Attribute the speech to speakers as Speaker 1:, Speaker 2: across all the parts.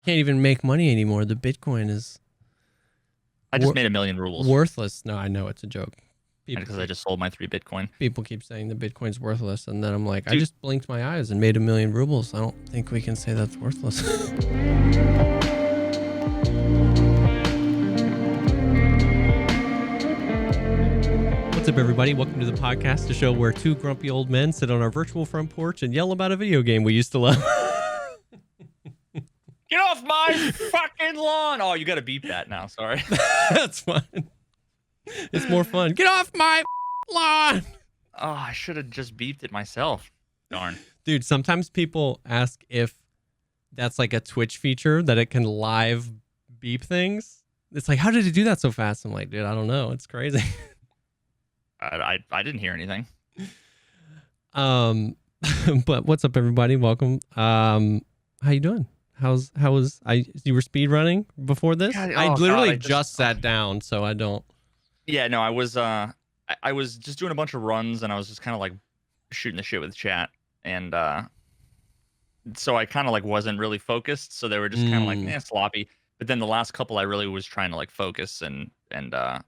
Speaker 1: can't even make money anymore. The Bitcoin is
Speaker 2: I just made 1 million rubles.
Speaker 1: Worthless. No, I know it's a joke.
Speaker 2: Because I just sold my 3 Bitcoin.
Speaker 1: People keep saying the Bitcoin's worthless, and then I'm like,
Speaker 2: Dude.
Speaker 1: I just blinked my eyes and made 1 million rubles. I don't think we can say that's worthless. What's up, everybody? Welcome to the podcast, a show where two grumpy old men sit on our virtual front porch and yell about a video game we used to love.
Speaker 2: Get off my fucking lawn! Oh, you gotta beep that now. Sorry.
Speaker 1: That's fine. It's more fun. Get off my lawn!
Speaker 2: Oh, I should have just beeped it myself. Darn.
Speaker 1: Dude, sometimes people ask if that's like a Twitch feature that it can live beep things. It's like, how did it do that so fast? I'm like, dude, I don't know. It's crazy.
Speaker 2: I didn't hear anything.
Speaker 1: But what's up, everybody? Welcome. How you doing? You were speedrunning before this?
Speaker 2: God,
Speaker 1: I literally
Speaker 2: God,
Speaker 1: just sat down, so I don't.
Speaker 2: Yeah, no, I was just doing a bunch of runs, and I was just kind of like shooting the shit with chat, and so I kind of like wasn't really focused, so they were just kind of like sloppy. But then the last couple, I really was trying to like focus, and I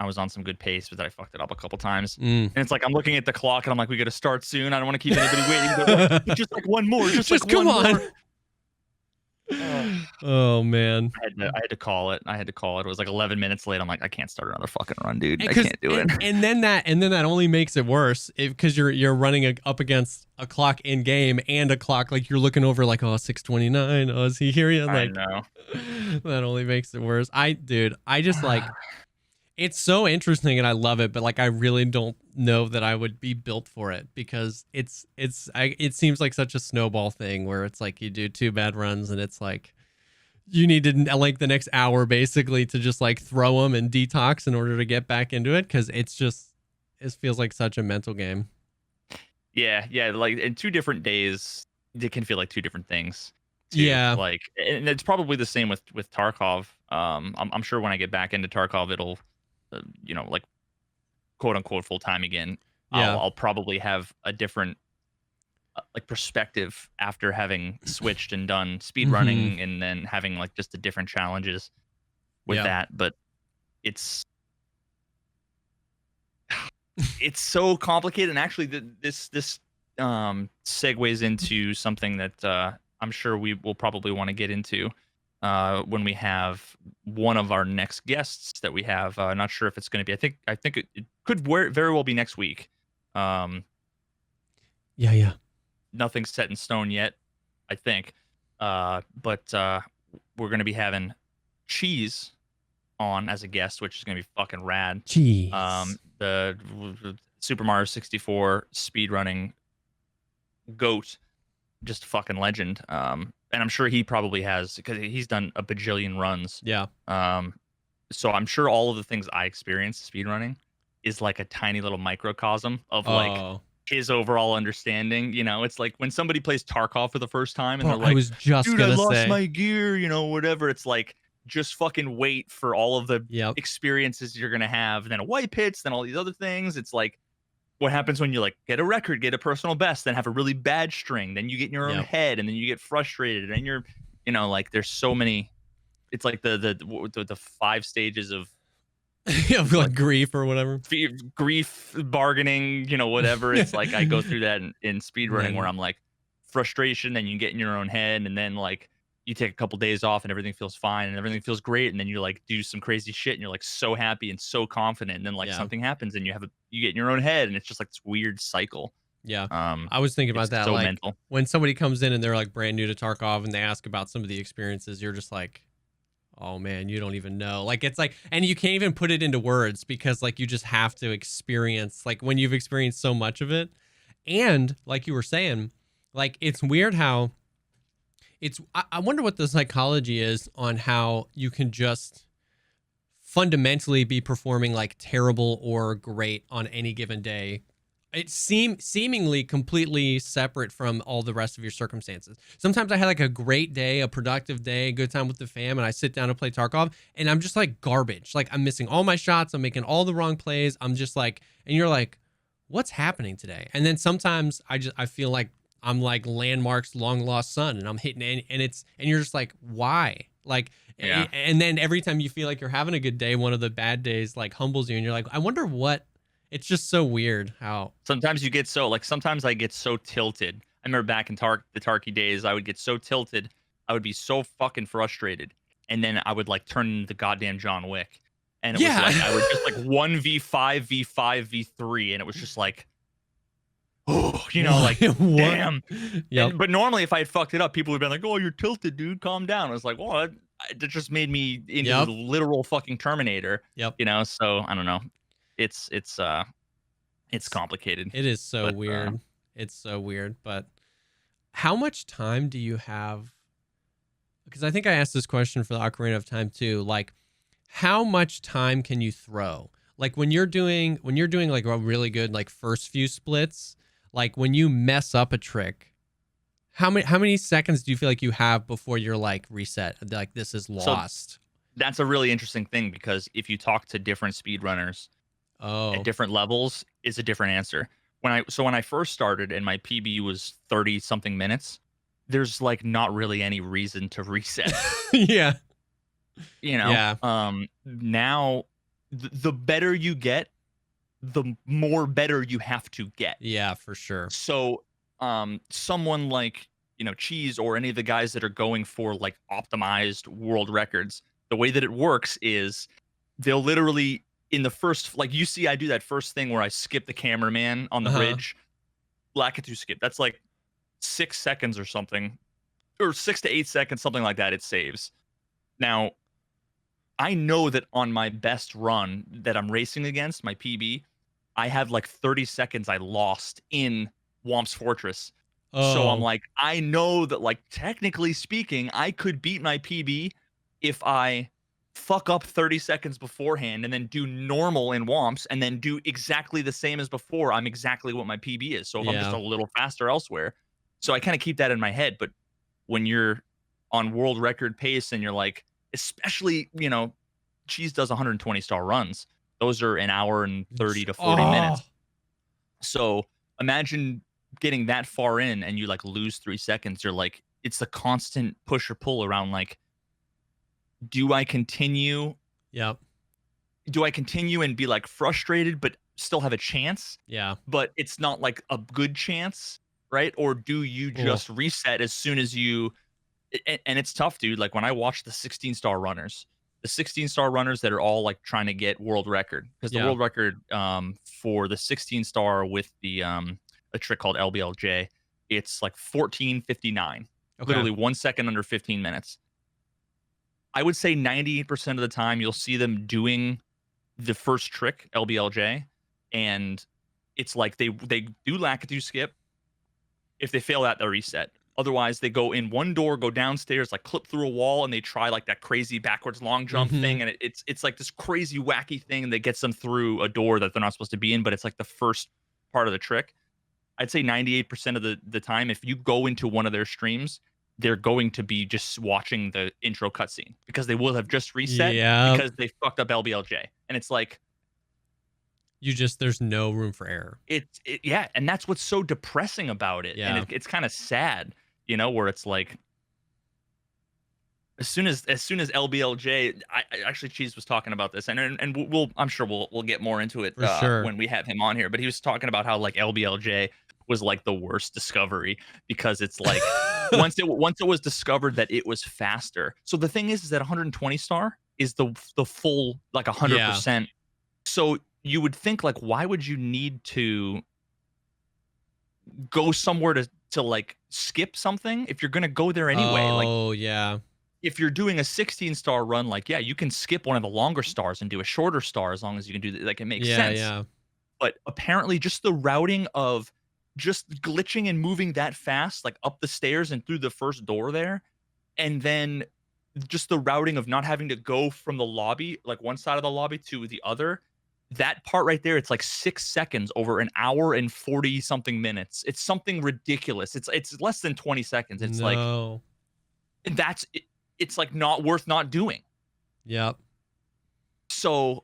Speaker 2: was on some good pace, but then I fucked it up a couple times. And it's like I'm looking at the clock, and I'm like, we got to start soon. I don't want to keep anybody waiting. But just like one more, just like
Speaker 1: come
Speaker 2: one
Speaker 1: on.
Speaker 2: more.
Speaker 1: Oh man,
Speaker 2: I had to call it. It was like 11 minutes late. I'm like, I can't start another fucking run, dude. I can't do it.
Speaker 1: And then that only makes it worse because you're running up against a clock in game and a clock like you're looking over like, oh, 6:29. Oh, is he here yet? Like,
Speaker 2: I know.
Speaker 1: That only makes it worse. I just like. It's so interesting and I love it, but like I really don't know that I would be built for it because it seems like such a snowball thing where it's like you do 2 bad runs and it's like you need to like the next hour basically to just like throw them and detox in order to get back into it because it feels like such a mental game.
Speaker 2: Yeah, like in 2 different days, it can feel like 2 different things. Too.
Speaker 1: Yeah,
Speaker 2: like and it's probably the same with Tarkov. I'm sure when I get back into Tarkov, it'll. Like quote unquote full time again.
Speaker 1: Yeah.
Speaker 2: I'll probably have a different like perspective after having switched and done speedrunning and then having like just the different challenges with that. But it's so complicated, and actually this segues into something that I'm sure we will probably want to get into. When we have one of our next guests that we have, not sure if it's going to be. I think it could very well be next week.
Speaker 1: Yeah.
Speaker 2: Nothing's set in stone yet, I think. But we're going to be having Cheese on as a guest, which is going to be fucking rad.
Speaker 1: Cheese.
Speaker 2: The Super Mario 64 speedrunning goat, just a fucking legend. And I'm sure he probably has because he's done a bajillion runs.
Speaker 1: Yeah.
Speaker 2: So I'm sure all of the things I experienced speedrunning is like a tiny little microcosm of like his overall understanding. It's like when somebody plays Tarkov for the first time and they're like,
Speaker 1: I was just
Speaker 2: dude,
Speaker 1: gonna
Speaker 2: I lost
Speaker 1: say.
Speaker 2: my gear, whatever. It's like just fucking wait for all of the experiences you're gonna have, and then a wipe hits, then all these other things. It's like what happens when you like get a record, get a personal best, then have a really bad string, then you get in your own head, and then you get frustrated, and you're, like there's so many. It's like the 5 stages of
Speaker 1: like grief or whatever.
Speaker 2: Grief, bargaining, whatever. It's like I go through that in speedrunning where I'm like frustration, then you get in your own head, and then like you take a couple days off and everything feels fine and everything feels great, and then you like do some crazy shit and you're like so happy and so confident, and then like something happens and you get in your own head, and it's just like this weird cycle.
Speaker 1: Yeah. I was thinking about that.
Speaker 2: So
Speaker 1: like
Speaker 2: mental.
Speaker 1: When somebody comes in and they're like brand new to Tarkov and they ask about some of the experiences, you're just like, oh man, you don't even know. Like it's like, and you can't even put it into words because like you just have to experience like when you've experienced so much of it. And like you were saying, like it's weird how I wonder what the psychology is on how you can just fundamentally be performing like terrible or great on any given day. It seemingly completely separate from all the rest of your circumstances. Sometimes I had like a great day, a productive day, a good time with the fam, and I sit down to play Tarkov, and I'm just like garbage. Like I'm missing all my shots, I'm making all the wrong plays. I'm just like, and you're like, what's happening today? And then sometimes I feel like I'm like landmarks, long lost son, and I'm hitting and you're just like, why? Like,
Speaker 2: Yeah.
Speaker 1: and then every time you feel like you're having a good day, one of the bad days like humbles you, and you're like, I wonder what. It's just so weird how.
Speaker 2: Sometimes you get so like sometimes I get so tilted. I remember back in the Tarky days, I would get so tilted, I would be so fucking frustrated, and then I would like turn into the goddamn John Wick, and it was
Speaker 1: Yeah.
Speaker 2: like I would just like 1v5 v5 v3, and it was just like, oh, you know, like
Speaker 1: What?
Speaker 2: damn.
Speaker 1: Yep.
Speaker 2: But normally, if I had fucked it up, people would have been like, "Oh, you're tilted, dude. Calm down." I was like, "Well, it just made me into
Speaker 1: Yep.
Speaker 2: the literal fucking Terminator."
Speaker 1: Yep.
Speaker 2: You know, so I don't know. It's complicated.
Speaker 1: It is so
Speaker 2: But,
Speaker 1: weird. It's so weird. But how much time do you have? Because I think I asked this question for the Ocarina of Time too. Like, how much time can you throw? Like when you're doing like a really good like first few splits, like when you mess up a trick, how many seconds do you feel like you have before you're like reset? Like this is lost.
Speaker 2: that's a really interesting thing because if you talk to different speedrunners
Speaker 1: Oh.
Speaker 2: at different levels, it's a different answer. When I first started and my PB was 30 something minutes, there's like not really any reason to reset.
Speaker 1: Yeah.
Speaker 2: You know?
Speaker 1: Yeah.
Speaker 2: Now the better you get, the more better you have to get.
Speaker 1: Yeah, for sure.
Speaker 2: So someone like, you know, Cheese or any of the guys that are going for like optimized world records, the way that it works is they'll literally in the first, like you see I do that first thing where I skip the cameraman on the bridge, Lakitu skip. That's like 6 seconds or something, or 6 to 8 seconds, something like that. It saves. Now I know that on my best run that I'm racing against, my PB, I had like 30 seconds I lost in Womp's Fortress. So I'm
Speaker 1: Oh.
Speaker 2: like, I know that like technically speaking, I could beat my PB if I fuck up 30 seconds beforehand and then do normal in Womps and then do exactly the same as before. I'm exactly what my PB is. So if I'm just
Speaker 1: Yeah.
Speaker 2: a little faster elsewhere. So I kind of keep that in my head. But when you're on world record pace and you're like, especially, you know, Cheese does 120 star runs. Those are an hour and 30 to 40 minutes. So imagine getting that far in and you like lose 3 seconds. You're like, it's a constant push or pull around like, do I continue?
Speaker 1: Yep.
Speaker 2: Do I continue and be like frustrated, but still have a chance?
Speaker 1: Yeah.
Speaker 2: But it's not like a good chance, right? Or do you just reset as soon as you, and it's tough, dude. Like when I watch the 16-star runners, the 16-star runners that are all like trying to get world record, because the world record for the 16-star with the a trick called LBLJ, it's like 14:59, literally 1 second under 15 minutes. I would say 98% of the time you'll see them doing the first trick, LBLJ, and it's like they do Lakitu skip. If they fail that, they'll reset. Otherwise, they go in one door, go downstairs, like clip through a wall, and they try like that crazy backwards long jump thing, and it's like this crazy wacky thing that gets them through a door that they're not supposed to be in, but it's like the first part of the trick. I'd say 98% of the time, if you go into one of their streams, they're going to be just watching the intro cutscene because they will have just reset because they fucked up LBLJ, and it's like
Speaker 1: there's no room for error.
Speaker 2: Yeah, and that's what's so depressing about it, and it's kind of sad, you know, where it's like as soon as LBLJ, I actually Cheese was talking about this, and we'll I'm sure we'll get more into it when we have him on here, but he was talking about how like LBLJ was like the worst discovery because it's like once it was discovered that it was faster. So the thing is that 120 star is the full like 100%. So you would think like, why would you need to go somewhere to like skip something if you're gonna go there anyway? If you're doing a 16-star run, like you can skip one of the longer stars and do a shorter star as long as you can do that. Like it makes sense. But apparently, just the routing of just glitching and moving that fast, like up the stairs and through the first door there, and then just the routing of not having to go from the lobby, like one side of the lobby to the other. That part right there, it's like 6 seconds over an hour and 40 something minutes. It's something ridiculous. It's less than 20 seconds. It's like it's like not worth not doing. So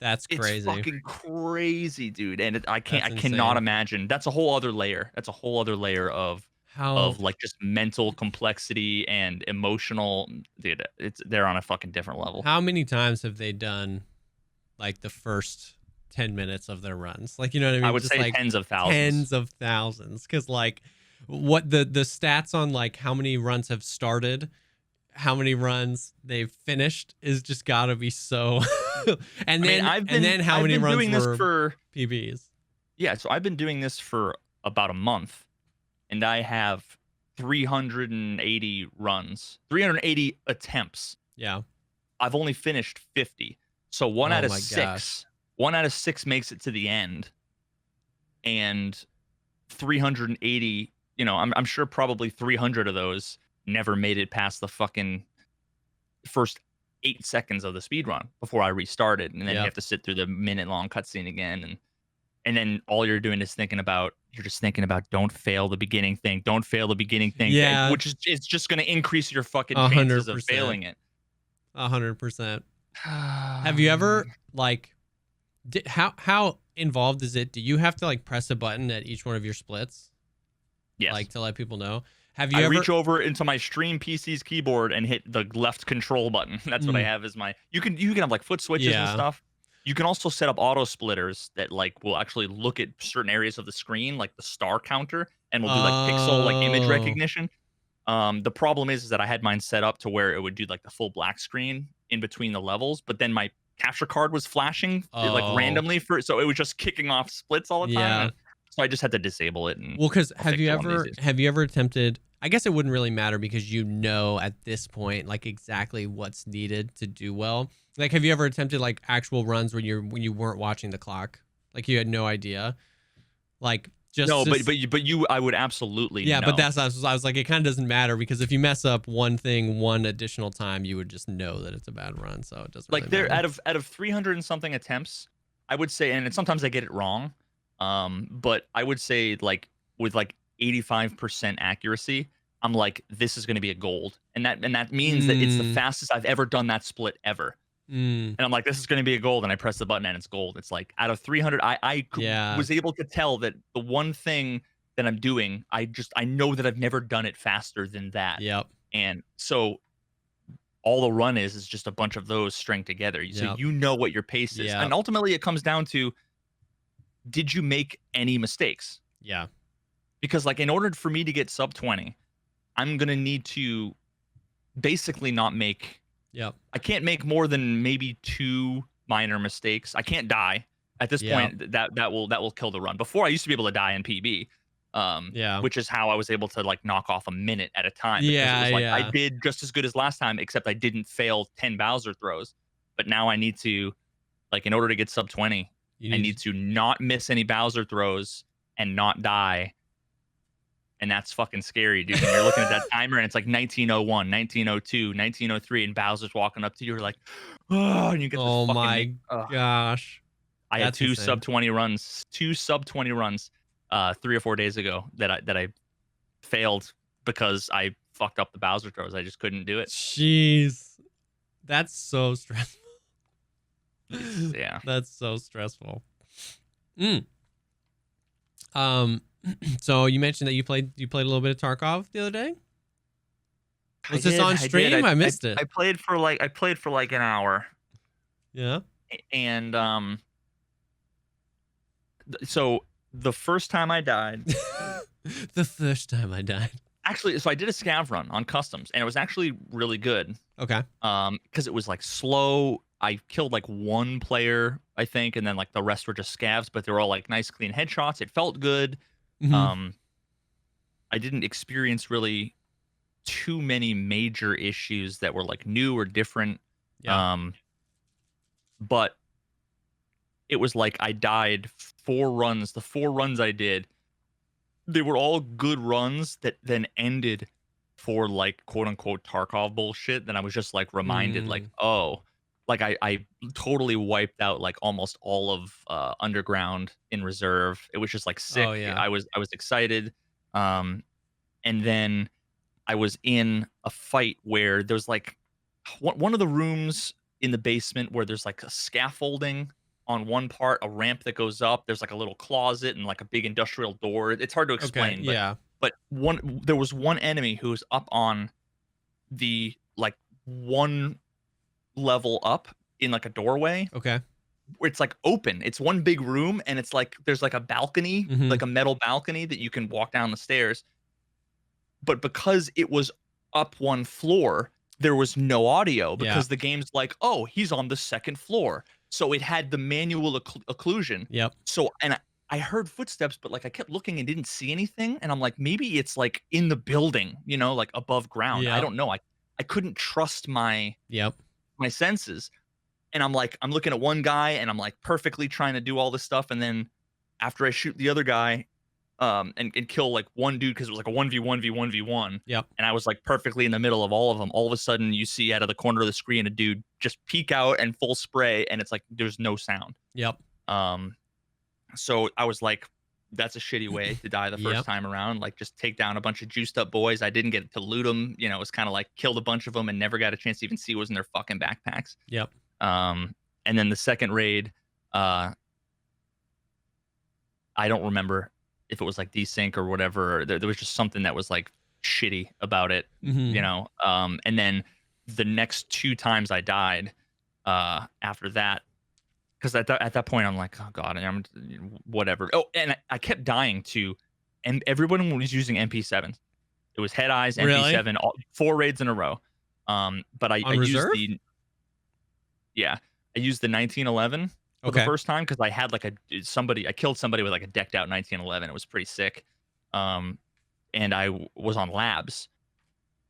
Speaker 1: that's crazy.
Speaker 2: It's fucking crazy, dude. And I cannot imagine. That's a whole other layer. That's a whole other layer of
Speaker 1: How
Speaker 2: of like just mental complexity and emotional. Dude, they're on a fucking different level.
Speaker 1: how many times have they done like the first 10 minutes of their runs? Like, you know what I
Speaker 2: I
Speaker 1: mean?
Speaker 2: would
Speaker 1: Just
Speaker 2: say
Speaker 1: like
Speaker 2: tens of thousands.
Speaker 1: tens of thousands. Cause like what the stats on like how many runs have started, how many runs they've finished is just gotta be so
Speaker 2: I mean,
Speaker 1: and then how
Speaker 2: I've
Speaker 1: many
Speaker 2: been
Speaker 1: runs
Speaker 2: doing this
Speaker 1: were
Speaker 2: for
Speaker 1: PBs.
Speaker 2: yeah, so I've been doing this for about a month, and I have 380 runs, 380 attempts.
Speaker 1: Yeah.
Speaker 2: I've only finished 50. So one
Speaker 1: Oh
Speaker 2: out of
Speaker 1: my gosh.
Speaker 2: six, one out of six makes it to the end, and 380. I'm sure probably 300 of those never made it past the fucking first 8 seconds of the speed run before I restarted, and then you
Speaker 1: Yep.
Speaker 2: have to sit through the minute-long cutscene again, and then all you're doing is you're just thinking about don't fail the beginning thing, don't fail the beginning thing,
Speaker 1: Yeah.
Speaker 2: which is it's just going to increase your fucking chances of
Speaker 1: 100%.
Speaker 2: failing it.
Speaker 1: 100%. Have you ever like how involved is it? Do you have to like press a button at each one of your splits?
Speaker 2: Yes.
Speaker 1: Like to let people know? Have you
Speaker 2: I
Speaker 1: ever
Speaker 2: reach over into my stream PC's keyboard and hit the left control button. That's what I have as my. You can have like foot switches and
Speaker 1: Yeah.
Speaker 2: stuff. You can also set up auto splitters that like will actually look at certain areas of the screen, like the star counter, and will do like pixel like image
Speaker 1: Oh.
Speaker 2: recognition. The problem is that I had mine set up to where it would do like the full black screen in between the levels, but then my capture card was flashing like
Speaker 1: Oh.
Speaker 2: randomly so it was just kicking off splits all the time.
Speaker 1: Yeah.
Speaker 2: And so I just had to disable it. And
Speaker 1: Well, because
Speaker 2: I'll
Speaker 1: have
Speaker 2: fix
Speaker 1: you
Speaker 2: it one of these
Speaker 1: ever
Speaker 2: days.
Speaker 1: have you ever attempted? I guess it wouldn't really matter because you know at this point like exactly what's needed to do well. Like, have you ever attempted like actual runs when you weren't watching the clock? Like you had no idea. Like just
Speaker 2: No,
Speaker 1: just,
Speaker 2: but you I would absolutely
Speaker 1: yeah,
Speaker 2: know.
Speaker 1: but that's I was like it kind of doesn't matter because if you mess up one thing one additional time, you would just know that it's a bad run. So it doesn't
Speaker 2: like
Speaker 1: really
Speaker 2: there
Speaker 1: matter.
Speaker 2: out of 300 and something attempts, I would say, and sometimes I get it wrong, but I would say like with like 85% accuracy, I'm like this is going to be a gold, and that means that it's the fastest I've ever done that split ever. And I'm like, this is going to be a gold, and I press the button and it's gold. It's like out of 300,
Speaker 1: Yeah.
Speaker 2: was able to tell that the one thing that I'm doing, I know that I've never done it faster than that.
Speaker 1: Yep.
Speaker 2: And so all the run is just a bunch of those string together. So
Speaker 1: Yep.
Speaker 2: you know what your pace is.
Speaker 1: Yep.
Speaker 2: And ultimately it comes down to, did you make any mistakes?
Speaker 1: Yeah.
Speaker 2: Because like in order for me to get sub 20, I'm going to need to basically not make.
Speaker 1: Yep.
Speaker 2: I can't make more than maybe 2 minor mistakes. I can't die. At this point, that will kill the run. Before I used to be able to die in PB. Which is how I was able to like knock off a minute at a time. Because it was like I did just as good as last time, except I didn't fail 10 Bowser throws. But now I need to, like, in order to get sub 20, I need to not miss any Bowser throws and not die. And that's fucking scary, dude. When you're looking at that timer and it's like 1901, 1902, 1903, and Bowser's walking up to you, you're like, oh, and you get this
Speaker 1: Oh
Speaker 2: fucking.
Speaker 1: my gosh.
Speaker 2: I had 2 sub 20 runs, 3 or 4 days ago that I failed because I fucked up the Bowser throws. I just couldn't do it.
Speaker 1: Jeez. That's so stressful.
Speaker 2: Yeah.
Speaker 1: That's so stressful. So you mentioned that you played a little bit of Tarkov the other day? Was this on stream? I missed it.
Speaker 2: I played for like an hour.
Speaker 1: Yeah.
Speaker 2: And so the first time I died. Actually, so I did a scav run on customs, and it was actually really good.
Speaker 1: Okay.
Speaker 2: Because it was like slow. I killed like 1 player, I think, and then like the rest were just scavs, but they were all like nice, clean headshots. It felt good.
Speaker 1: Mm-hmm.
Speaker 2: I didn't experience really too many major issues that were like new or different.
Speaker 1: Yeah.
Speaker 2: But it was like I died 4 runs. The 4 runs I did, they were all good runs that then ended for like quote unquote Tarkov bullshit. Then I was just like reminded, like, oh, like I totally wiped out like almost all of underground in reserve. It was just like sick.
Speaker 1: Oh, yeah.
Speaker 2: I was excited. And then I was in a fight where there's like one of the rooms in the basement where there's like a scaffolding on one part, a ramp that goes up. There's like a little closet and like a big industrial door. It's hard to explain.
Speaker 1: Okay.
Speaker 2: But there was one enemy who was up on the like one level up in like a doorway.
Speaker 1: Okay.
Speaker 2: Where it's like open. It's one big room, and it's like there's like a balcony, like a metal balcony that you can walk down the stairs. But because it was up one floor, there was no audio because the game's like, oh, he's on the second floor. So it had the manual occlusion.
Speaker 1: Yep.
Speaker 2: So, and I heard footsteps, but like I kept looking and didn't see anything. And I'm like, maybe it's like in the building, you know, like above ground. I don't know. I couldn't trust my senses. And I'm like, I'm looking at one guy and I'm like perfectly trying to do all this stuff. And then after I shoot the other guy, and kill like one dude, because it was like a 1v1v1v1.
Speaker 1: Yep.
Speaker 2: And I was like perfectly in the middle of all of them. All of a sudden you see out of the corner of the screen a dude just peek out and full spray, and it's like there's no sound.
Speaker 1: Yep.
Speaker 2: So I was like, that's a shitty way to die the first time around. Like, just take down a bunch of juiced up boys. I didn't get to loot them. You know, it was kind of like killed a bunch of them and never got a chance to even see what was in their fucking backpacks.
Speaker 1: Yep.
Speaker 2: And then the second raid, I don't remember if it was like desync or whatever. There was just something that was like shitty about it, you know? And then the next 2 times I died after that, because at that point I'm like, oh god, I'm whatever. Oh, and I kept dying to, and everyone was using MP7s. It was Head Eyes, MP7, 4 raids in a row. But I used the I used the 1911 for the first time, because I had like I killed somebody with like a decked out 1911. It was pretty sick. And I was on labs,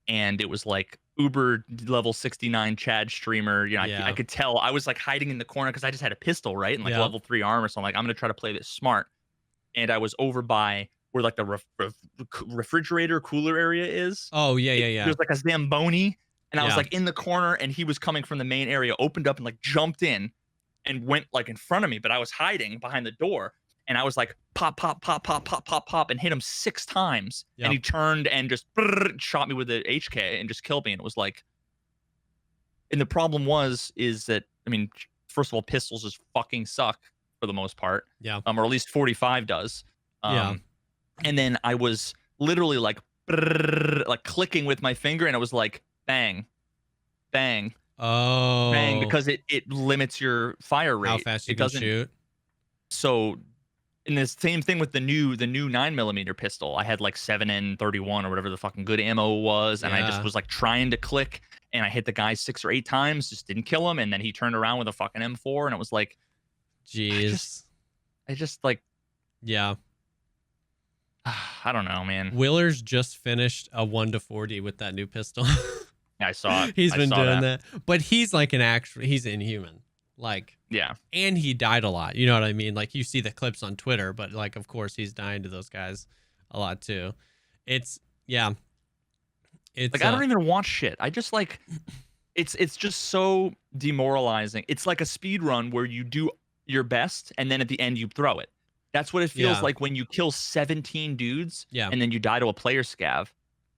Speaker 2: and it was like Uber level 69 Chad streamer. You know, I could tell I was like hiding in the corner because I just had a pistol, right? And like level 3 armor. So I'm like, I'm going to try to play this smart. And I was over by where like the refrigerator cooler area is.
Speaker 1: Oh, yeah.
Speaker 2: There's like a Zamboni. And I was like in the corner, and he was coming from the main area, opened up and like jumped in and went like in front of me, but I was hiding behind the door, and I was like pop, pop, pop, pop, pop, pop, pop, and hit him 6 times. And he turned and just shot me with the HK and just killed me. And it was like, and the problem is that, I mean, first of all, pistols just fucking suck for the most part.
Speaker 1: Yeah.
Speaker 2: Or at least 45 does. And then I was literally like clicking with my finger, and it was like bang, bang.
Speaker 1: Oh,
Speaker 2: bang, because it limits your fire rate.
Speaker 1: How fast you can shoot.
Speaker 2: So, and the same thing with the new 9mm pistol. I had like 7N31 or whatever the fucking good ammo was, and I just was like trying to click, and I hit the guy 6 or 8 times, just didn't kill him, and then he turned around with a fucking M4, and it was like,
Speaker 1: jeez.
Speaker 2: I just like,
Speaker 1: yeah.
Speaker 2: I don't know, man.
Speaker 1: Willer's just finished a 1-40 with that new pistol.
Speaker 2: I saw it.
Speaker 1: He's been doing that. But he's like he's inhuman. Like, and he died a lot. You know what I mean? Like, you see the clips on Twitter, but like, of course, he's dying to those guys a lot too. It's like,
Speaker 2: I don't even watch shit. I just like, it's just so demoralizing. It's like a speed run where you do your best, and then at the end you throw it. That's what it feels like when you kill 17 dudes and then you die to a player scav.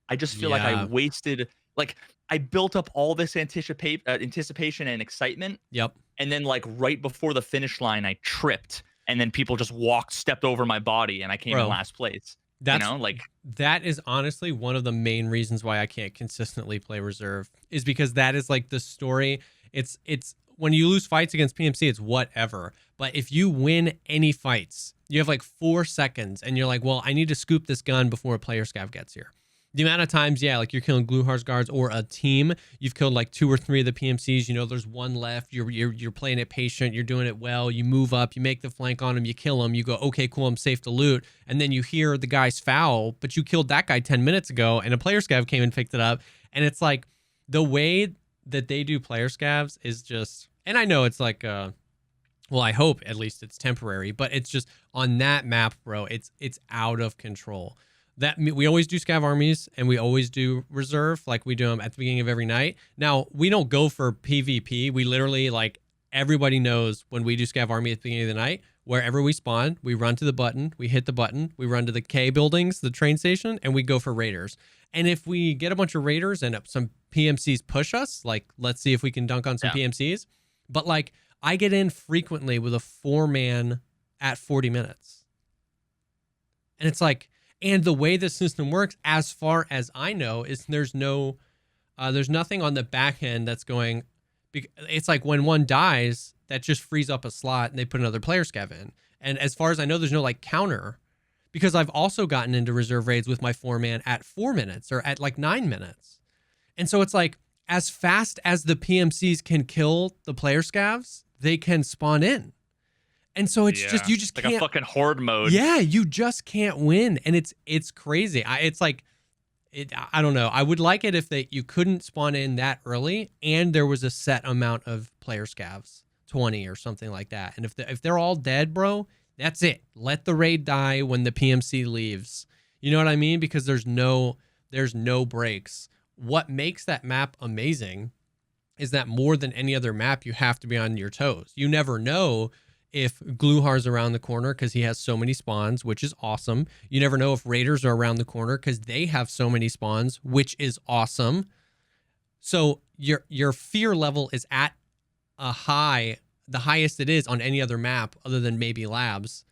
Speaker 2: I just feel like I wasted, like, I built up all this anticipation and excitement.
Speaker 1: Yep.
Speaker 2: And then like right before the finish line, I tripped, and then people just stepped over my body, and I came in last place. You know, like,
Speaker 1: that is honestly one of the main reasons why I can't consistently play reserve, is because that is like the story. It's when you lose fights against PMC, it's whatever. But if you win any fights, you have like 4 seconds, and you're like, well, I need to scoop this gun before a player scav gets here. The amount of times, like you're killing Gluhar's guards or a team, you've killed like 2 or 3 of the PMCs. You know, there's one left. You're playing it patient. You're doing it well. You move up. You make the flank on him. You kill him. You go, okay, cool, I'm safe to loot. And then you hear the guy's foul, but you killed that guy 10 minutes ago, and a player scav came and picked it up. And it's like the way that they do player scavs is just, and I know it's like, well, I hope at least it's temporary, but it's just on that map, bro, it's out of control. That we always do scav armies, and we always do reserve, like we do them at the beginning of every night. Now, we don't go for PvP. We literally, like, everybody knows when we do scav army at the beginning of the night, wherever we spawn, we run to the button, we hit the button, we run to the K buildings, the train station, and we go for raiders. And if we get a bunch of raiders and some PMCs push us, like, let's see if we can dunk on some PMCs. But like, I get in frequently with a 4-man at 40 minutes. And it's like, And the way the system works, as far as I know, is there's nothing on the back end that's going. It's like when one dies, that just frees up a slot and they put another player scav in. And as far as I know, there's no like counter, because I've also gotten into reserve raids with my 4-man at 4 minutes or at like 9 minutes. And so it's like, as fast as the PMCs can kill the player scavs, they can spawn in. And so it's just, you just
Speaker 2: like
Speaker 1: can't.
Speaker 2: a fucking horde mode.
Speaker 1: Yeah, you just can't win. And it's crazy. It's like, I don't know. I would like it if you couldn't spawn in that early and there was a set amount of player scavs, 20 or something like that. And if they're all dead, bro, that's it. Let the raid die when the PMC leaves. You know what I mean? Because there's no breaks. What makes that map amazing is that more than any other map, you have to be on your toes. You never know if Gluhar's around the corner because he has so many spawns, which is awesome. You never know if Raiders are around the corner because they have so many spawns, which is awesome. So your fear level is at a high, the highest it is on any other map other than maybe Labs.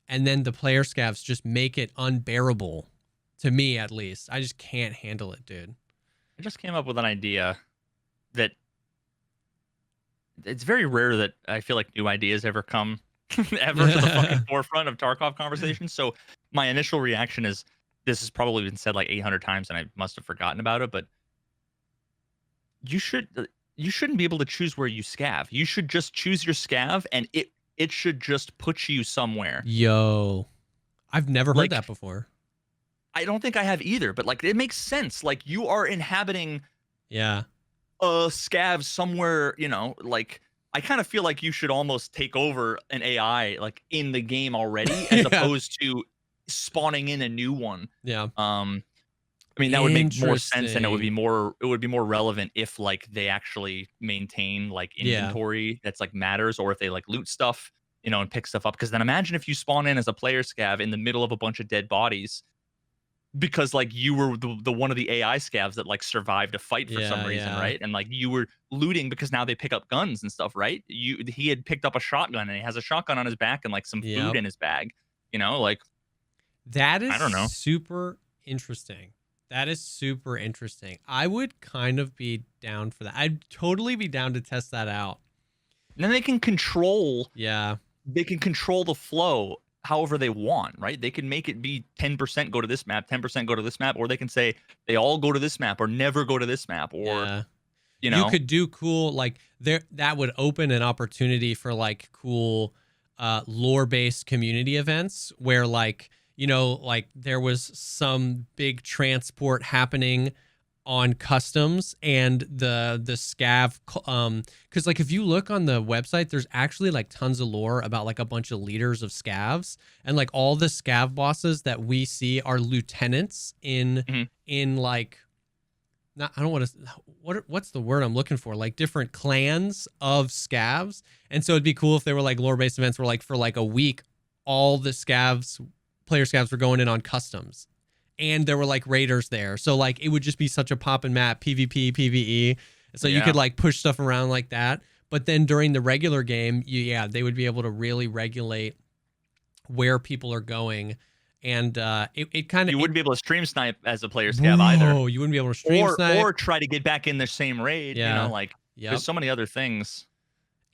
Speaker 1: And then the player scavs just make it unbearable, to me at least. I just can't handle it, dude.
Speaker 2: I just came up with an idea that it's very rare that I feel like new ideas ever come ever to the fucking forefront of Tarkov conversations. So my initial reaction is, this has probably been said like 800 times and I must have forgotten about it, but you shouldn't be able to choose where you scav. You should just choose your scav and it should just put you somewhere.
Speaker 1: Yo, I've never heard that before.
Speaker 2: I don't think I have either, but like it makes sense. Like you are inhabiting scavs somewhere, you know, like I kind of feel like you should almost take over an AI like in the game already as opposed to spawning in a new one.
Speaker 1: Yeah.
Speaker 2: I mean, that would make more sense and it would be more relevant if like they actually maintain like inventory that's like matters, or if they like loot stuff, you know, and pick stuff up. Because then imagine if you spawn in as a player scav in the middle of a bunch of dead bodies because like you were the one of the AI scavs that like survived a fight for some reason, right? And like you were looting because now they pick up guns and stuff, right? He had picked up a shotgun and he has a shotgun on his back and like some food in his bag, you know, like
Speaker 1: that is,
Speaker 2: I don't know,
Speaker 1: super interesting. That is super interesting. I would kind of be down for that. I'd totally be down to test that out.
Speaker 2: And then they can control.
Speaker 1: Yeah.
Speaker 2: They can control the flow however they want, right? They can make it be 10% go to this map, 10% go to this map, or they can say they all go to this map or never go to this map, or you know,
Speaker 1: you could do cool like that would open an opportunity for like cool lore-based community events where like, you know, like there was some big transport happening on customs and the scav because like if you look on the website, there's actually like tons of lore about like a bunch of leaders of scavs, and like all the scav bosses that we see are lieutenants in like, not, I don't want to, what's the word I'm looking for, like different clans of scavs. And so it'd be cool if they were like lore-based events where like for like a week all the scavs, player scavs, were going in on customs and there were like raiders there, so like it would just be such a poppin' map, PvP, PvE, so you could like push stuff around like that. But then during the regular game, they would be able to really regulate where people are going, and it kind of,
Speaker 2: you wouldn't be able to stream snipe as a player scav either.
Speaker 1: Oh, you wouldn't be able to stream snipe
Speaker 2: or try to get back in the same raid. You know, like there's so many other things.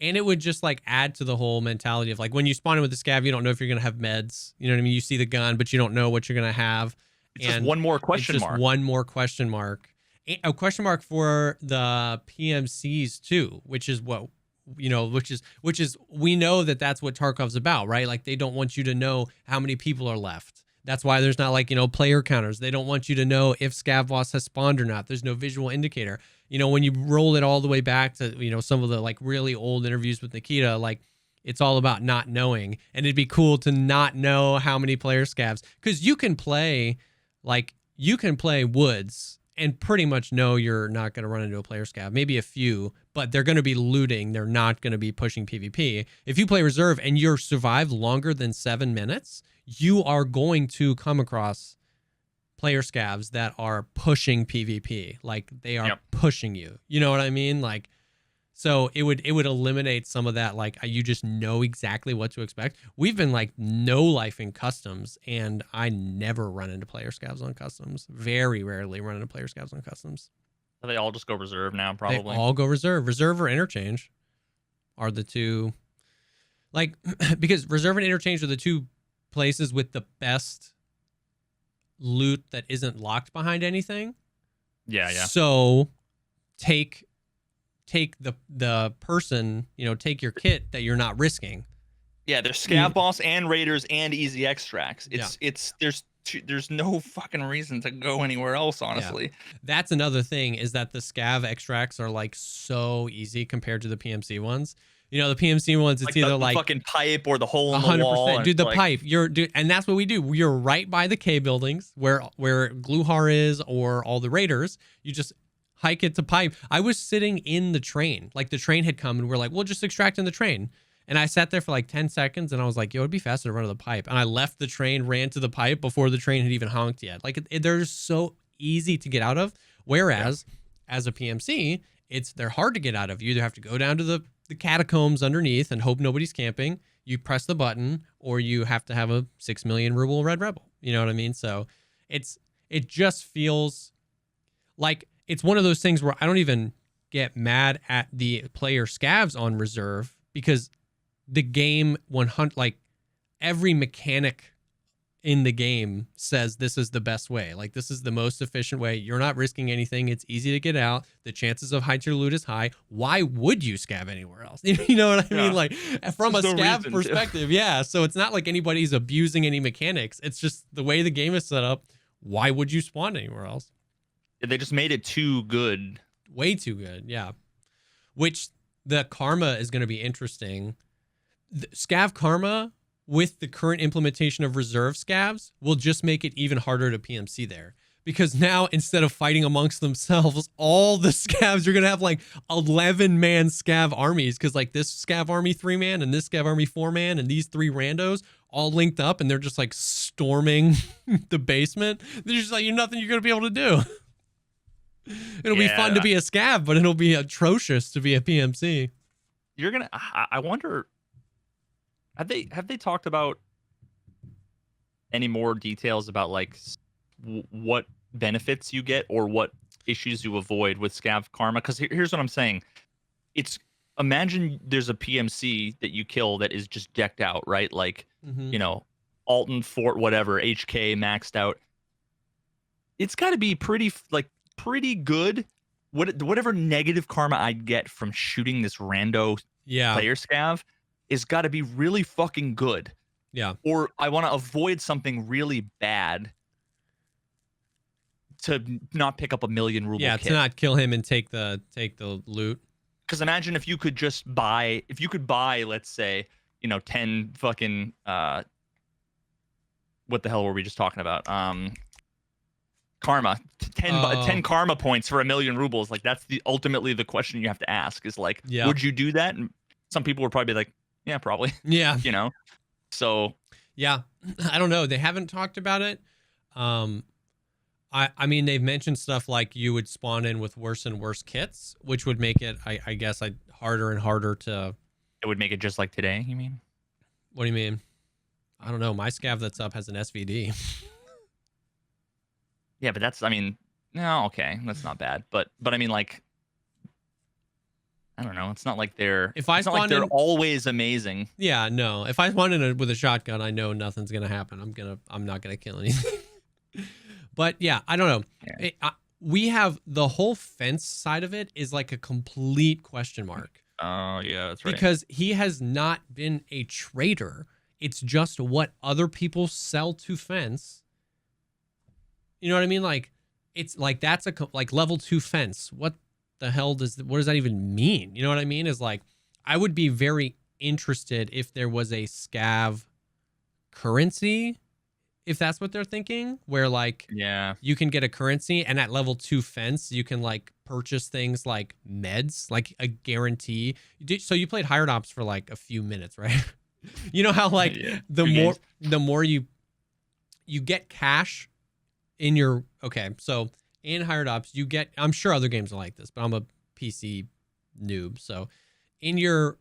Speaker 1: And it would just like add to the whole mentality of like when you spawn in with the scav, you don't know if you're gonna have meds. You know what I mean? You see the gun, but you don't know what you're gonna have.
Speaker 2: It's just one more question mark.
Speaker 1: One more question mark. A question mark for the PMCs too, which is what, you know, which is we know that that's what Tarkov's about, right? Like they don't want you to know how many people are left. That's why there's not like, you know, player counters. They don't want you to know if Scav Boss has spawned or not. There's no visual indicator. You know, when you roll it all the way back to, you know, some of the like really old interviews with Nikita, like it's all about not knowing. And it'd be cool to not know how many player scavs, because you can play woods and pretty much know you're not going to run into a player scav, maybe a few, but they're going to be looting. They're not going to be pushing PvP. If you play reserve and you're survived longer than 7 minutes, you are going to come across player scavs that are pushing PvP. Like they are pushing you. You know what I mean? Like, So it would eliminate some of that, like you just know exactly what to expect. We've been like no life in customs, and I never run into player scavs on customs. Very rarely run into player scavs on customs.
Speaker 2: They all just go reserve now, probably.
Speaker 1: They all go reserve. Reserve or interchange are the two. Like, because reserve and interchange are the two places with the best loot that isn't locked behind anything.
Speaker 2: Yeah.
Speaker 1: So take the person, take your kit that you're not risking.
Speaker 2: Yeah, there's scav boss and raiders and easy extracts. There's no fucking reason to go anywhere else, honestly.
Speaker 1: Yeah. That's another thing, is that the scav extracts are like so easy compared to the PMC ones. The PMC ones, it's either
Speaker 2: the fucking pipe or the hole in 100%, the wall.
Speaker 1: Dude, the pipe. And that's what we do. You're right by the K buildings where Gluhar is, or all the raiders. You just hike it to pipe. I was sitting in the train. Like, the train had come, and we're like, we'll just extract in the train. And I sat there for like 10 seconds, and I was like, yo, it'd be faster to run to the pipe. And I left the train, ran to the pipe before the train had even honked yet. Like, they're so easy to get out of. Whereas, as a PMC, they're hard to get out of. You either have to go down to the catacombs underneath and hope nobody's camping. You press the button, or you have to have a 6 million ruble red rebel. You know what I mean? So it just feels like it's one of those things where I don't even get mad at the player scavs on reserve, because the game 100, like every mechanic in the game says this is the best way. Like, this is the most efficient way. You're not risking anything. It's easy to get out. The chances of high tier loot is high. Why would you scav anywhere else? You know what I mean? Like, from a scav perspective, yeah. So it's not like anybody's abusing any mechanics. It's just the way the game is set up. Why would you spawn anywhere else?
Speaker 2: They just made it too good.
Speaker 1: Way too good, yeah. Which the karma is going to be interesting. The Scav Karma, with the current implementation of reserve scavs, will just make it even harder to PMC there. Because now, instead of fighting amongst themselves, all the scavs, you're going to have like 11-man scav armies. Because like this scav army 3-man and this scav army 4-man and these 3 randos all linked up, and they're just like storming the basement. They're just like, nothing you're going to be able to do. It'll be fun to be a scav, but it'll be atrocious to be a PMC.
Speaker 2: I wonder, have they talked about any more details about like what benefits you get or what issues you avoid with Scav Karma? Because here's what I'm saying. Imagine there's a PMC that you kill that is just decked out, right? Like, Alton, Fort, whatever, HK maxed out. It's got to be pretty good. Whatever negative karma I'd get from shooting this rando player scav is got to be really fucking good.
Speaker 1: Yeah.
Speaker 2: Or I want to avoid something really bad to not pick up a 1 million ruble kit.
Speaker 1: To not kill him and take the loot.
Speaker 2: Because imagine if you could buy, let's say, 10 fucking what the hell were we just talking about? Karma, 10 karma points for 1 million rubles. Like, that's ultimately the question you have to ask, is like, would you do that? And some people would probably be like, yeah, probably.
Speaker 1: Yeah.
Speaker 2: So
Speaker 1: yeah, I don't know. They haven't talked about it. I mean, they've mentioned stuff like you would spawn in with worse and worse kits, which would make it, I guess, harder and harder to.
Speaker 2: It would make it just like today, you mean?
Speaker 1: What do you mean? I don't know. My scav that's up has an SVD.
Speaker 2: Yeah, but that's, no, okay, that's not bad. But I mean, like, I don't know. It's not like they're always amazing.
Speaker 1: Yeah, no. If I spawn in with a shotgun, I know nothing's gonna happen. I'm not gonna kill anything. But yeah, I don't know. Yeah. We have the whole fence side of it is like a complete question mark.
Speaker 2: Oh yeah, that's right.
Speaker 1: Because he has not been a trader. It's just what other people sell to fence. You know what I mean? Like, it's like, that's like level 2 fence. What the hell what does that even mean? You know what I mean? Is like, I would be very interested if there was a scav currency, if that's what they're thinking, where like, you can get a currency, and at level 2 fence, you can like purchase things like meds, like a guarantee. So you played Hired Ops for like a few minutes, right? You know how like the more you get cash in your, so in Hired Ops, you get, I'm sure other games are like this, but I'm a PC noob. So in your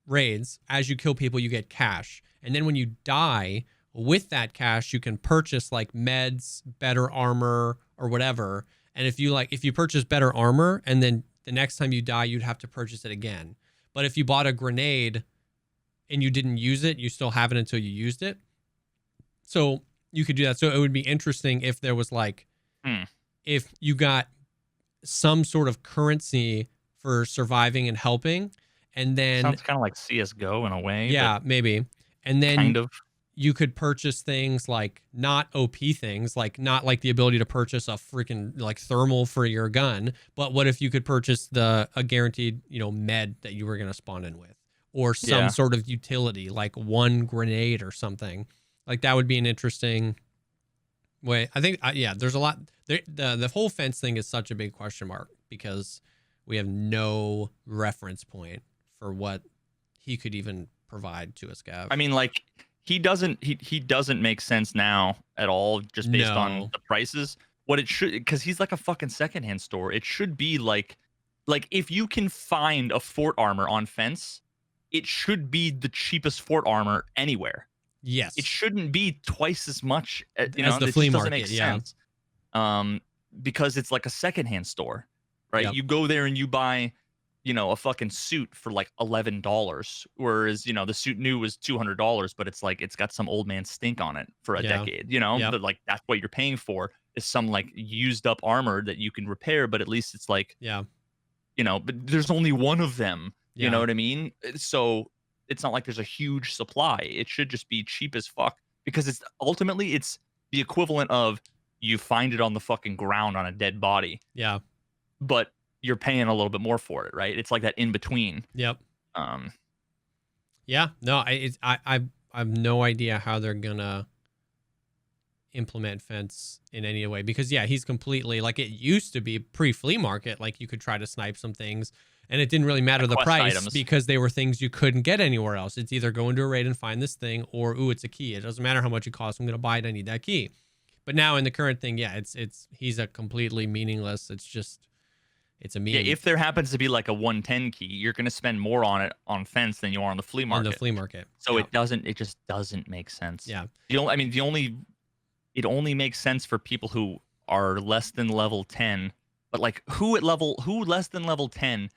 Speaker 1: raids, as you kill people, you get cash. And then when you die, with that cash, you can purchase like meds, better armor, or whatever. And if you purchase better armor, and then the next time you die, you'd have to purchase it again. But if you bought a grenade and you didn't use it, you still have it until you used it. So you could do that. So it would be interesting if there was like, if you got some sort of currency for surviving and helping, and then
Speaker 2: sounds kind of like CS:GO in a way.
Speaker 1: Yeah, maybe. And then
Speaker 2: kind of.
Speaker 1: You could purchase things like not OP things, like not like the ability to purchase a freaking like thermal for your gun, but what if you could purchase a guaranteed, med that you were going to spawn in with, or some sort of utility like one grenade or something. Like that would be an interesting way. I think there's a lot. The whole fence thing is such a big question mark because we have no reference point for what he could even provide to a scav.
Speaker 2: I mean, like he doesn't make sense now at all, just based on the prices. What it should, because he's like a fucking secondhand store. It should be like if you can find a fort armor on fence, it should be the cheapest fort armor anywhere.
Speaker 1: Yes,
Speaker 2: it shouldn't be twice as much.
Speaker 1: As the flea market. Make sense.
Speaker 2: Because it's like a secondhand store, right?
Speaker 1: Yep.
Speaker 2: You go there and you buy, a fucking suit for like $11, whereas the suit new was $200, but it's like it's got some old man stink on it for a decade, but like that's what you're paying for is some like used up armor that you can repair, but at least it's like but there's only one of them. You know what I mean? So it's not like there's a huge supply. It should just be cheap as fuck because it's ultimately it's the equivalent of you find it on the fucking ground on a dead body.
Speaker 1: Yeah.
Speaker 2: But you're paying a little bit more for it, right? It's like that in between.
Speaker 1: Yep. Yeah. No, I have no idea how they're gonna implement fence in any way because he's completely like it used to be pre-flea market. Like you could try to snipe some things and it didn't really matter the price items because they were things you couldn't get anywhere else. It's either go into a raid and find this thing or it's a key. It doesn't matter how much it costs. I'm gonna buy it. I need that key. But now in the current thing, he's a completely meaningless. It's a meme.
Speaker 2: Yeah, if there happens to be like a 110 key, you're going to spend more on it on fence than you are on the flea market.
Speaker 1: On the flea market.
Speaker 2: So it just doesn't make sense.
Speaker 1: Yeah.
Speaker 2: It only makes sense for people who are less than level 10. But like who less than level 10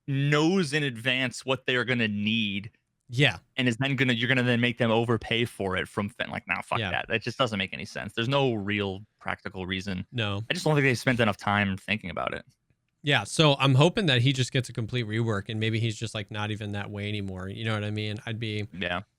Speaker 2: knows in advance what they're going to need.
Speaker 1: Yeah.
Speaker 2: And is then you're gonna then make them overpay for it from like, nah, fuck that. That just doesn't make any sense. There's no real practical reason.
Speaker 1: No.
Speaker 2: I just don't think they spent enough time thinking about it.
Speaker 1: Yeah, so I'm hoping that he just gets a complete rework and maybe he's just like not even that way anymore. You know what I mean? It'd be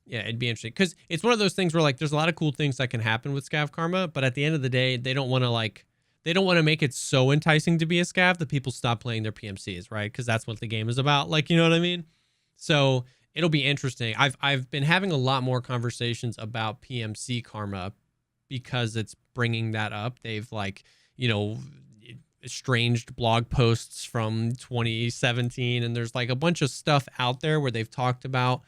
Speaker 1: interesting because it's one of those things where like there's a lot of cool things that can happen with Scav Karma, but at the end of the day, they don't want to make it so enticing to be a scav that people stop playing their PMCs, right? Because that's what the game is about. Like, you know what I mean? So it'll be interesting. I've been having a lot more conversations about PMC Karma because it's bringing that up. They've like, estranged blog posts from 2017 and there's like a bunch of stuff out there where they've talked about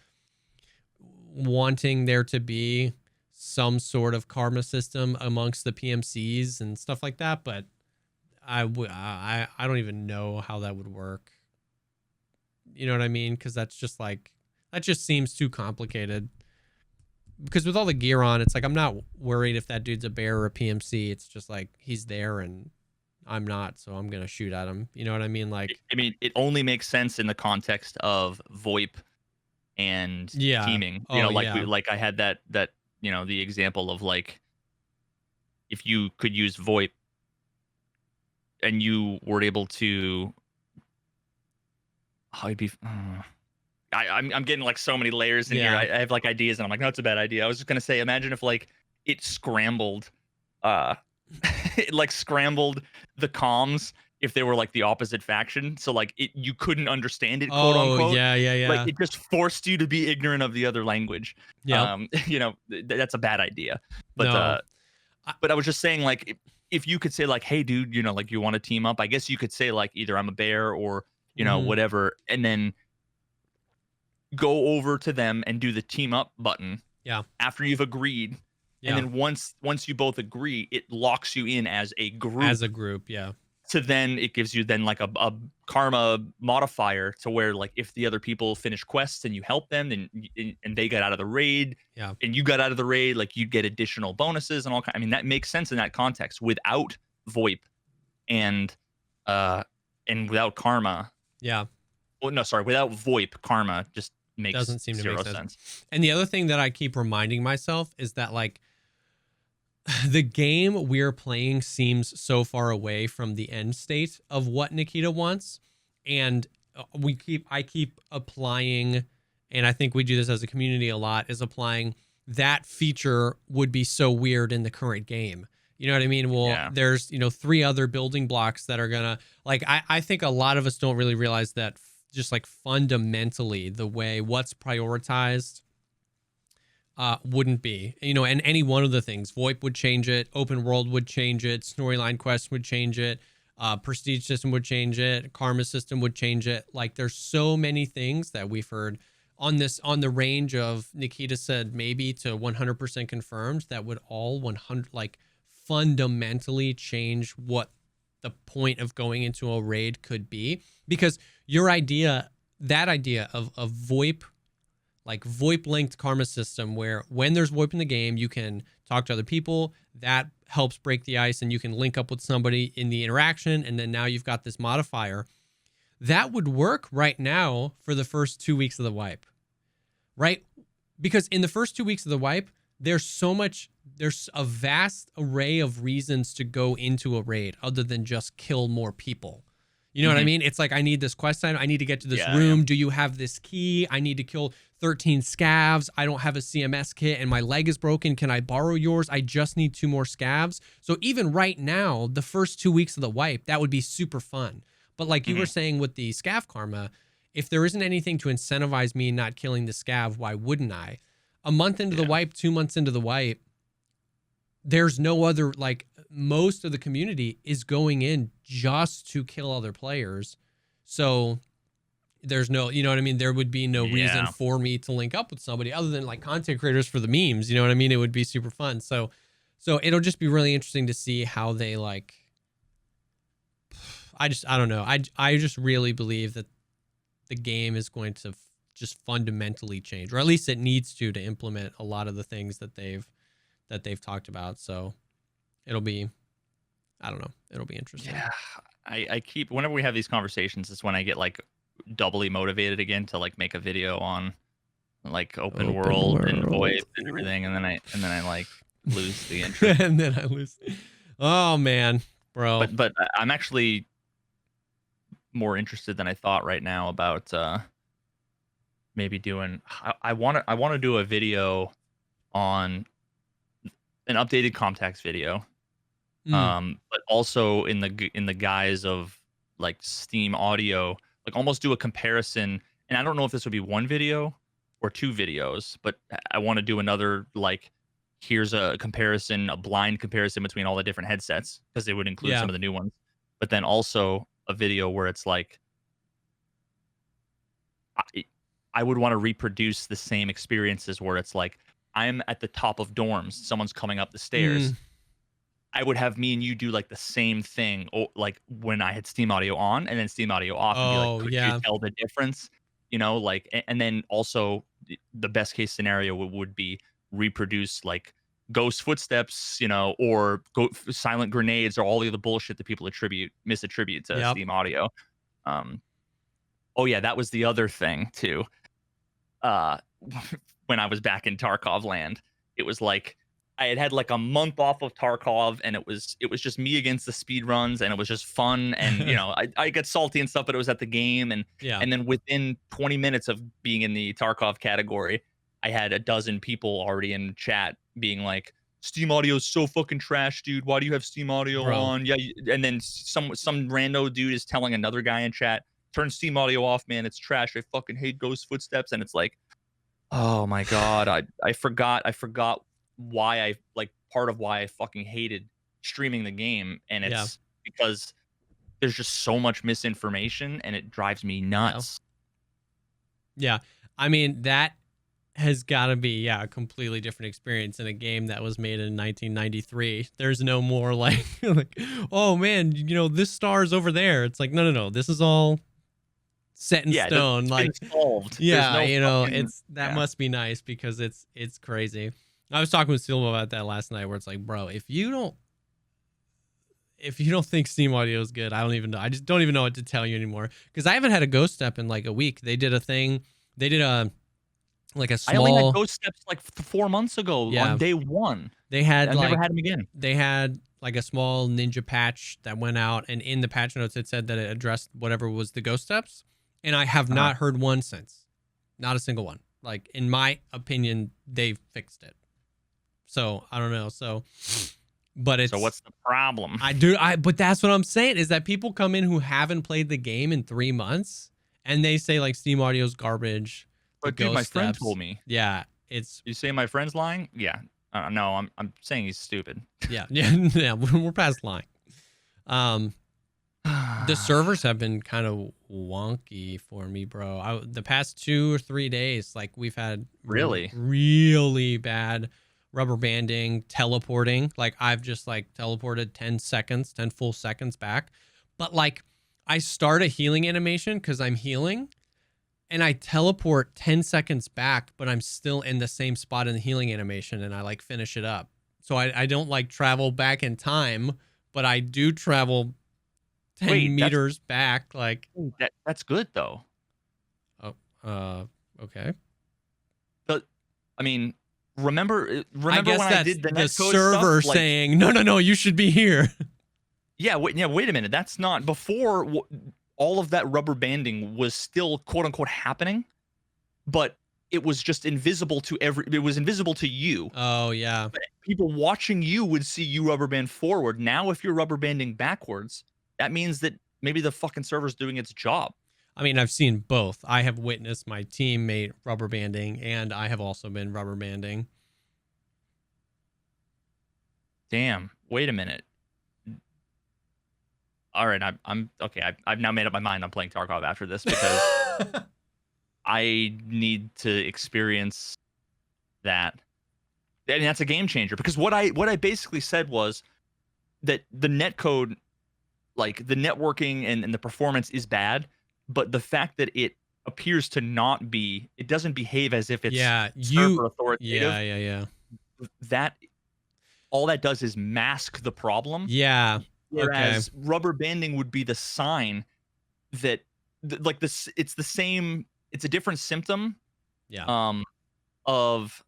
Speaker 1: wanting there to be some sort of karma system amongst the PMCs and stuff like that, but I don't even know how that would work. You know what I mean? Because that just seems too complicated. Because with all the gear on, it's like I'm not worried if that dude's a bear or a PMC. It's just like he's there and I'm not, so I'm gonna shoot at him. You know what I mean? Like,
Speaker 2: it only makes sense in the context of VoIP and teaming. Like I had that the example of like if you could use VoIP and you were able to, I'm getting like so many layers in here. I have like ideas and I'm like, no, it's a bad idea. I was just gonna say, imagine if like it scrambled. It like scrambled the comms if they were like the opposite faction, so like you couldn't understand it, quote unquote. Like it just forced you to be ignorant of the other language. That's a bad idea. But but I was just saying, like, if you could say like, hey dude, like you want to team up, I guess you could say like either I'm a bear or whatever, and then go over to them and do the team up button after you've agreed. And then once you both agree, it locks you in as a group.
Speaker 1: As a group, yeah.
Speaker 2: to then it gives you then like a karma modifier to where like if the other people finish quests and you help them and they got out of the raid
Speaker 1: Yeah.
Speaker 2: and you got out of the raid, like you get additional bonuses and all kind. I mean, that makes sense in that context. Without VoIP and uh without karma.
Speaker 1: Yeah.
Speaker 2: Well, no, sorry, without VoIP, karma just makes
Speaker 1: Doesn't seem to
Speaker 2: zero
Speaker 1: make
Speaker 2: sense.
Speaker 1: And the other thing that I keep reminding myself is that like the game we're playing seems so far away from the end state of what Nikita wants. And I keep applying, and I think we do this as a community a lot, is applying that feature would be so weird in the current game. You know what I mean? Well,
Speaker 2: Yeah.
Speaker 1: there's, 3 other building blocks that are gonna, like, I think a lot of us don't really realize that just like fundamentally the way what's prioritized wouldn't be, and any one of the things, VoIP would change it, open world would change it, storyline quest would change it, prestige system would change it, karma system would change it. Like there's so many things that we've heard on the range of Nikita said maybe to 100% confirmed that would all 100 like fundamentally change what the point of going into a raid could be. Because that idea of VoIP, like VoIP linked karma system, where when there's VoIP in the game, you can talk to other people, that helps break the ice and you can link up with somebody in the interaction. And then now you've got this modifier that would work right now for the first 2 weeks of the wipe, right? Because in the first 2 weeks of the wipe, there's a vast array of reasons to go into a raid other than just kill more people. You know what I mean? It's like, I need this quest item. I need to get to this room. Yeah. Do you have this key? I need to kill 13 scavs. I don't have a CMS kit and my leg is broken. Can I borrow yours? I just need 2 more scavs. So even right now, the first 2 weeks of the wipe, that would be super fun. But like you were saying with the Scav Karma, if there isn't anything to incentivize me not killing the scav, why wouldn't I? A month into the wipe, 2 months into the wipe, there's no other, like most of the community is going in just to kill other players. So there's no, you know what I mean? There would be no reason for me to link up with somebody other than like content creators for the memes. You know what I mean? It would be super fun. So it'll just be really interesting to see how they like, I don't know. I just really believe that the game is going to just fundamentally change, or at least it needs to implement a lot of the things that they've talked about. So it'll be, I don't know, it'll be interesting.
Speaker 2: Yeah, I keep, whenever we have these conversations, is when I get like doubly motivated again to like make a video on like open world and VoIP and everything, and then I like lose the interest.
Speaker 1: And then I lose. Oh man, bro.
Speaker 2: But I'm actually more interested than I thought right now about maybe doing. I want to do a video on an updated Comtax video, but also in the guise of like Steam audio, like almost do a comparison. And I don't know if this would be one video or 2 videos, but I want to do another, like, here's a comparison, a blind comparison between all the different headsets, because they would include some of the new ones, but then also a video where it's like, I would want to reproduce the same experiences where it's like, I'm at the top of dorms, someone's coming up the stairs. I would have me and you do like the same thing, or like when I had Steam audio on and then Steam audio off, and be like, could you tell the difference? You know, like, and then also the best case scenario would be reproduce like ghost footsteps, you know, or silent grenades, or all the other bullshit that people misattribute to Steam audio. Oh yeah, that was the other thing too. When I was back in Tarkov land, it was like I had like a month off of Tarkov, and it was just me against the speed runs, and it was just fun. And you know, I get salty and stuff, but it was at the game, and then within 20 minutes of being in the Tarkov category, I had a dozen people already in chat being like, Steam audio is so fucking trash, dude. Why do you have Steam audio on? Yeah, and then some rando dude is telling another guy in chat, turn Steam audio off, man. It's trash. I fucking hate ghost footsteps. And it's like, oh my god, I forgot why I, like, part of why I fucking hated streaming the game, and it's because there's just so much misinformation and it drives me nuts.
Speaker 1: Yeah. I mean, that has got to be, yeah, a completely different experience in a game that was made in 1993. There's no more like, like, oh man, you know, this star's over there. It's like, no, this is all set in
Speaker 2: Yeah,
Speaker 1: stone.
Speaker 2: it's
Speaker 1: Like,
Speaker 2: been solved. There's
Speaker 1: yeah,
Speaker 2: no
Speaker 1: you know,
Speaker 2: fucking,
Speaker 1: it's that
Speaker 2: yeah.
Speaker 1: must be nice because it's crazy. I was talking with Silva about that last night, where it's like, bro, if you don't think Steam audio is good, I don't even know. I just don't even know what to tell you anymore because I haven't had a ghost step in like a week. They did a thing. They did a like a
Speaker 2: I only had
Speaker 1: small,
Speaker 2: ghost steps like 4 months ago on
Speaker 1: yeah.
Speaker 2: day 1.
Speaker 1: They had
Speaker 2: I've never
Speaker 1: like
Speaker 2: had them again.
Speaker 1: they had like a small ninja patch that went out, and in the patch notes it said that it addressed whatever was the ghost steps, and I have not heard one since. Not a single one. Like, in my opinion, they fixed it. So I don't know. So, but it's,
Speaker 2: So what's the problem?
Speaker 1: but that's what I'm saying is that people come in who haven't played the game in 3 months and they say like Steam audio's garbage.
Speaker 2: But dude, my friend told me.
Speaker 1: Yeah, it's.
Speaker 2: You say my friend's lying? Yeah. No, I'm saying he's stupid.
Speaker 1: Yeah, yeah. We're past lying. The servers have been kind of wonky for me, bro. The past 2 or 3 days, like we've had really bad rubber banding, teleporting. Like I've just like teleported 10 full seconds back. But like I start a healing animation because I'm healing and I teleport 10 seconds back, but I'm still in the same spot in the healing animation and I like finish it up. So I don't like travel back in time, but I do travel 10 meters back. Like
Speaker 2: that's good though.
Speaker 1: Oh, okay.
Speaker 2: But I mean, remember
Speaker 1: I guess
Speaker 2: when I did the
Speaker 1: server
Speaker 2: stuff,
Speaker 1: saying, no, you should be here.
Speaker 2: Yeah, wait a minute. That's not before all of that rubber banding was still quote unquote happening, but it was just invisible to it was invisible to you.
Speaker 1: Oh yeah.
Speaker 2: But people watching you would see you rubber band forward. Now if you're rubber banding backwards, that means that maybe the fucking server's doing its job.
Speaker 1: I mean, I've seen both. I have witnessed my teammate rubber banding, and I have also been rubber banding.
Speaker 2: Damn. Wait a minute. All right, I'm okay. I've now made up my mind. I'm playing Tarkov after this because I need to experience that. And that's a game changer because what I basically said was that the netcode, like the networking and the performance is bad, but the fact that it appears to not be, it doesn't behave as if it's server authoritative.
Speaker 1: Yeah.
Speaker 2: That all that does is mask the problem.
Speaker 1: Yeah.
Speaker 2: Whereas rubber banding would be the sign that like this, it's the same, it's a different symptom.
Speaker 1: Yeah.
Speaker 2: Of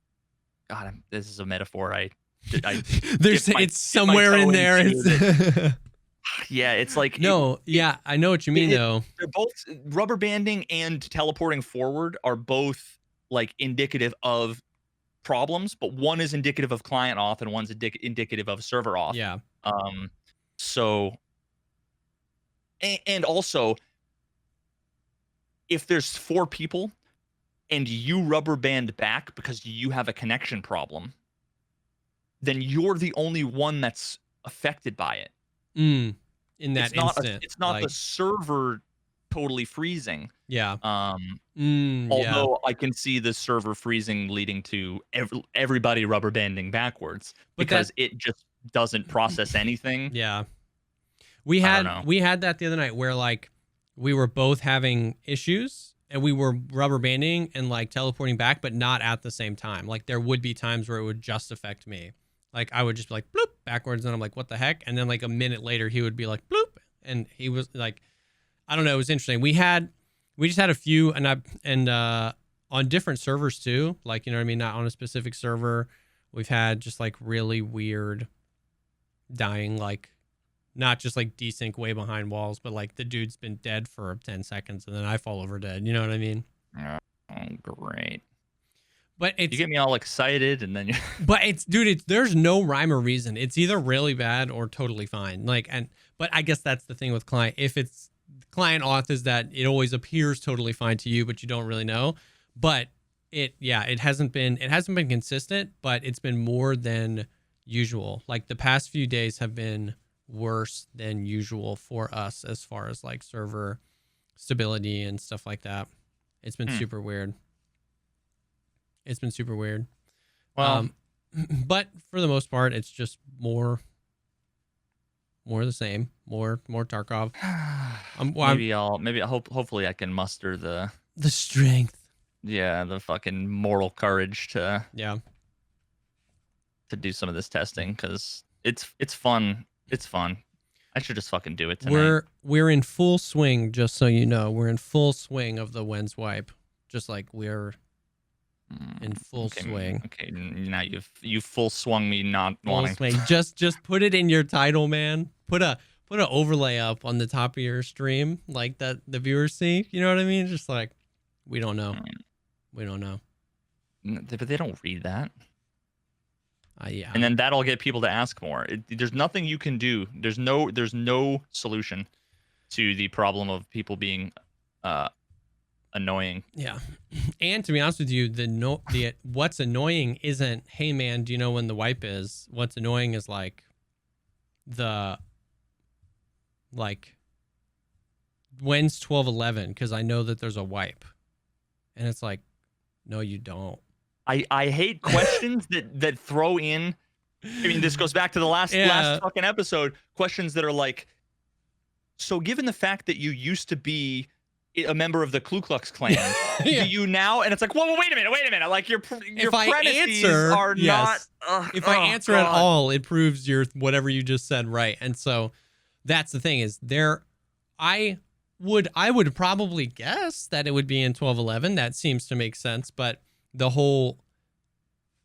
Speaker 2: God, this is a metaphor.
Speaker 1: It's somewhere in there. It's
Speaker 2: yeah, it's like
Speaker 1: I know what you mean though.
Speaker 2: They're both rubber banding and teleporting forward are both like indicative of problems, but one is indicative of client auth and one's indicative of server auth.
Speaker 1: Yeah.
Speaker 2: So and also if there's 4 people and you rubber band back because you have a connection problem, then you're the only one that's affected by it.
Speaker 1: In that instant.
Speaker 2: It's not the server totally freezing.
Speaker 1: Yeah.
Speaker 2: Although I can see the server freezing leading to everybody rubber banding backwards because it just doesn't process anything.
Speaker 1: Yeah. We had that the other night where like we were both having issues and we were rubber banding and like teleporting back, but not at the same time. Like there would be times where it would just affect me. Like I would just be like bloop backwards and I'm like, what the heck? And then like a minute later he would be like bloop. And he was like, I don't know. It was interesting. We just had a few and on different servers too. Like, you know what I mean? Not on a specific server. We've had just like really weird dying, like not just like desync way behind walls, but like the dude's been dead for 10 seconds and then I fall over dead. You know what I mean?
Speaker 2: Oh, great.
Speaker 1: But you
Speaker 2: get me all excited and then
Speaker 1: but there's no rhyme or reason. It's either really bad or totally fine. Like, but I guess that's the thing with client. If it's client auth is that it always appears totally fine to you, but you don't really know. But it hasn't been consistent, but it's been more than usual. Like the past few days have been worse than usual for us as far as like server stability and stuff like that. It's been super weird. It's been super weird.
Speaker 2: Well,
Speaker 1: But for the most part, it's just more of the same. More Tarkov.
Speaker 2: Hopefully I can muster the
Speaker 1: strength.
Speaker 2: Yeah, the fucking moral courage to do some of this testing, because it's fun. It's fun. I should just fucking do it tonight.
Speaker 1: We're in full swing, just so you know. We're in full swing of the Wens wipe. Just like we're in full swing.
Speaker 2: Okay, now you've full swung me not
Speaker 1: full
Speaker 2: wanting.
Speaker 1: Swing. Just put it in your title, man. Put an overlay up on the top of your stream, like that the viewers see. You know what I mean? Just like, we don't know. We don't know.
Speaker 2: But they don't read that.
Speaker 1: Yeah.
Speaker 2: And then that'll get people to ask more. There's nothing you can do. There's no solution to the problem of people being annoying.
Speaker 1: Yeah. And to be honest with you, the what's annoying isn't, hey man, do you know when the wipe is? What's annoying is like when's 12/11, because I know that there's a wipe. And it's like, no, you don't.
Speaker 2: I hate questions that throw in. I mean, this goes back to the last fucking episode. Questions that are like, so given the fact that you used to be a member of the Ku Klux Klan, do you now? And it's like, whoa, wait a minute. Like your premises are not.
Speaker 1: If I answer at all, it proves your whatever you just said right. And so that's the thing is I would probably guess that it would be in 12/11. That seems to make sense. But the whole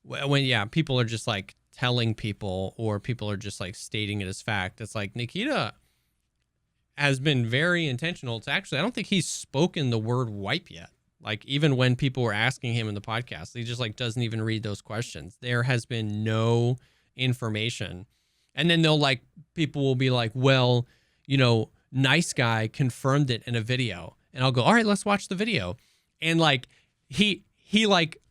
Speaker 1: when people are just like telling people, or people are just like stating it as fact. It's like Nikita has been very intentional to actually, I don't think he's spoken the word wipe yet. Like even when people were asking him in the podcast, he just like doesn't even read those questions. There has been no information. And then people will be like, well, nice guy confirmed it in a video. And I'll go, all right, let's watch the video. And like, he like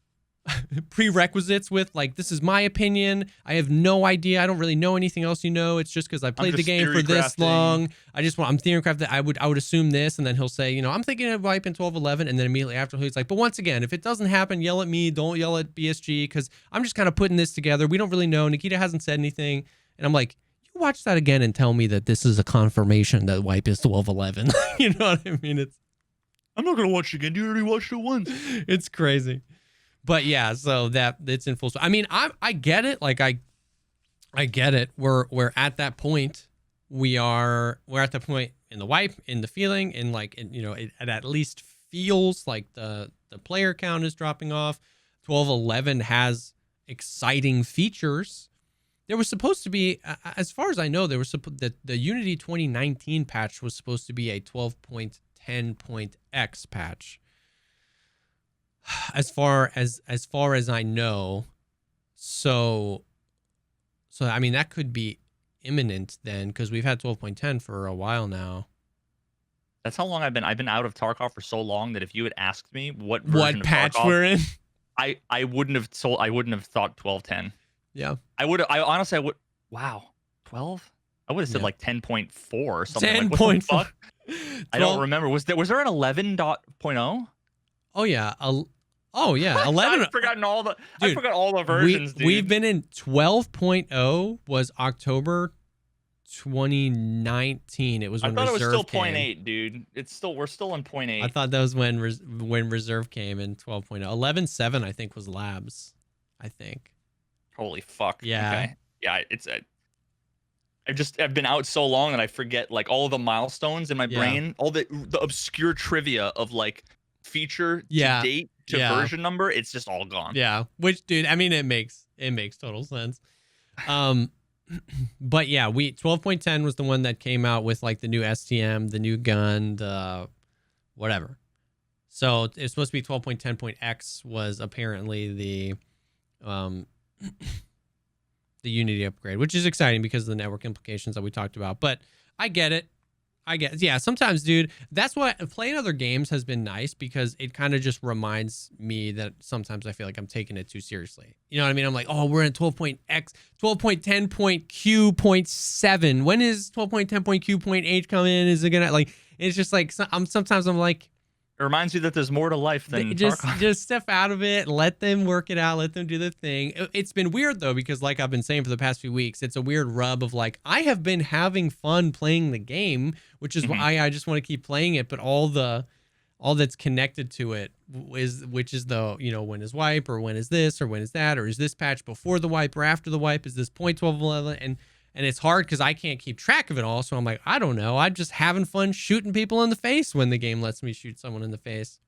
Speaker 1: prerequisites with like, this is my opinion. I have no idea. I don't really know anything else. It's just because I played the game for this long. I'm theory crafting. I would assume this. And then he'll say, I'm thinking of wiping 12/11. And then immediately after he's like, but once again, if it doesn't happen, yell at me. Don't yell at BSG, because I'm just kind of putting this together. We don't really know. Nikita hasn't said anything. And I'm like, you watch that again and tell me that this is a confirmation that wipe is 12/11. You know what I mean?
Speaker 2: I'm not going to watch it again. You already watched it once.
Speaker 1: It's crazy. But yeah, so that it's in full. I mean, I get it. Like I get it. We're at that point. We're at the point in the wipe, in the feeling, and like, it at least feels like the player count is dropping off. 12/11 has exciting features. There was supposed to be, as far as I know, the Unity 2019 patch was supposed to be a 12.10.x patch. As far as I know, so I mean that could be imminent then, because we've had 12.10 for a while now.
Speaker 2: That's how long I've been out of Tarkov for so long that if you had asked me what
Speaker 1: patch we're in,
Speaker 2: I wouldn't have thought 12.10.
Speaker 1: Yeah,
Speaker 2: I honestly would. Wow, 12. I would have said like 10.4 or something.
Speaker 1: 10.4.
Speaker 2: Like, I don't remember. Was there an 11.0?
Speaker 1: Oh yeah. Oh yeah, 11.
Speaker 2: I've forgotten all the. Dude, I forgot all the versions.
Speaker 1: We've been in 12.0 was October 2019. It was when Reserve came. I thought it was
Speaker 2: still 0.8, dude. We're still in 0.8.
Speaker 1: I thought that was when Reserve came in 12.0. 11.7 I think was Labs. I think.
Speaker 2: Holy fuck.
Speaker 1: Yeah.
Speaker 2: Okay. Yeah. I've been out so long that I forget like all the milestones in my brain, all the obscure trivia of like feature to date to version number. It's just all gone.
Speaker 1: Yeah. Which, dude, I mean, it makes total sense. But yeah, 12.10 was the one that came out with like the new STM, the new gun, the whatever. So it's supposed to be 12.10.x was apparently the Unity upgrade, which is exciting because of the network implications that we talked about. But I get it. Yeah, sometimes, dude, that's why playing other games has been nice, because it kind of just reminds me that sometimes I feel like I'm taking it too seriously. You know what I mean? I'm like, oh, we're in 12.10.q.7. When is 12.10.q.8 come in? Is it gonna, like, it's just like, sometimes I'm like,
Speaker 2: It reminds you that there's more to life than Tarkov.
Speaker 1: Just step out of it, let them work it out, let them do their thing. It's been weird though, because like I've been saying for the past few weeks, it's a weird rub of like I have been having fun playing the game, which is why I just want to keep playing it, but all that's connected to it which is the, you know, when is wipe, or when is this, or when is that, or is this patch before the wipe or after the wipe, is this 0.1211, and it's hard because I can't keep track of it all. So I'm like, I don't know. I'm just having fun shooting people in the face when the game lets me shoot someone in the face.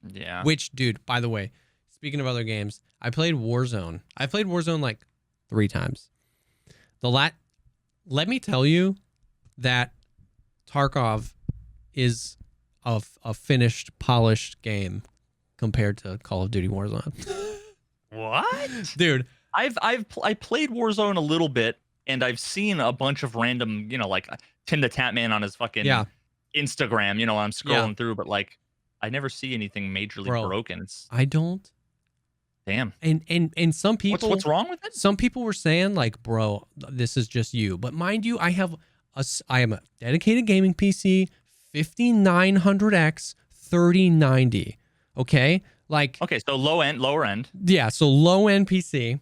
Speaker 2: Yeah.
Speaker 1: Which, dude, by the way, speaking of other games, I played Warzone. I played Warzone like 3 times. Let me tell you that Tarkov is a finished, polished game compared to Call of Duty Warzone.
Speaker 2: What?
Speaker 1: Dude.
Speaker 2: I played Warzone a little bit. And I've seen a bunch of random, you know, like Tim the Tatman on his fucking Instagram, you know, I'm scrolling through, but like I never see anything majorly broken.
Speaker 1: I don't.
Speaker 2: Damn.
Speaker 1: And some people,
Speaker 2: what's wrong with it?
Speaker 1: Some people were saying like, bro, this is just you. But mind you, I am a dedicated gaming PC, 5900X 3090. Okay? Like,
Speaker 2: okay, so lower end.
Speaker 1: Yeah, so low end PC.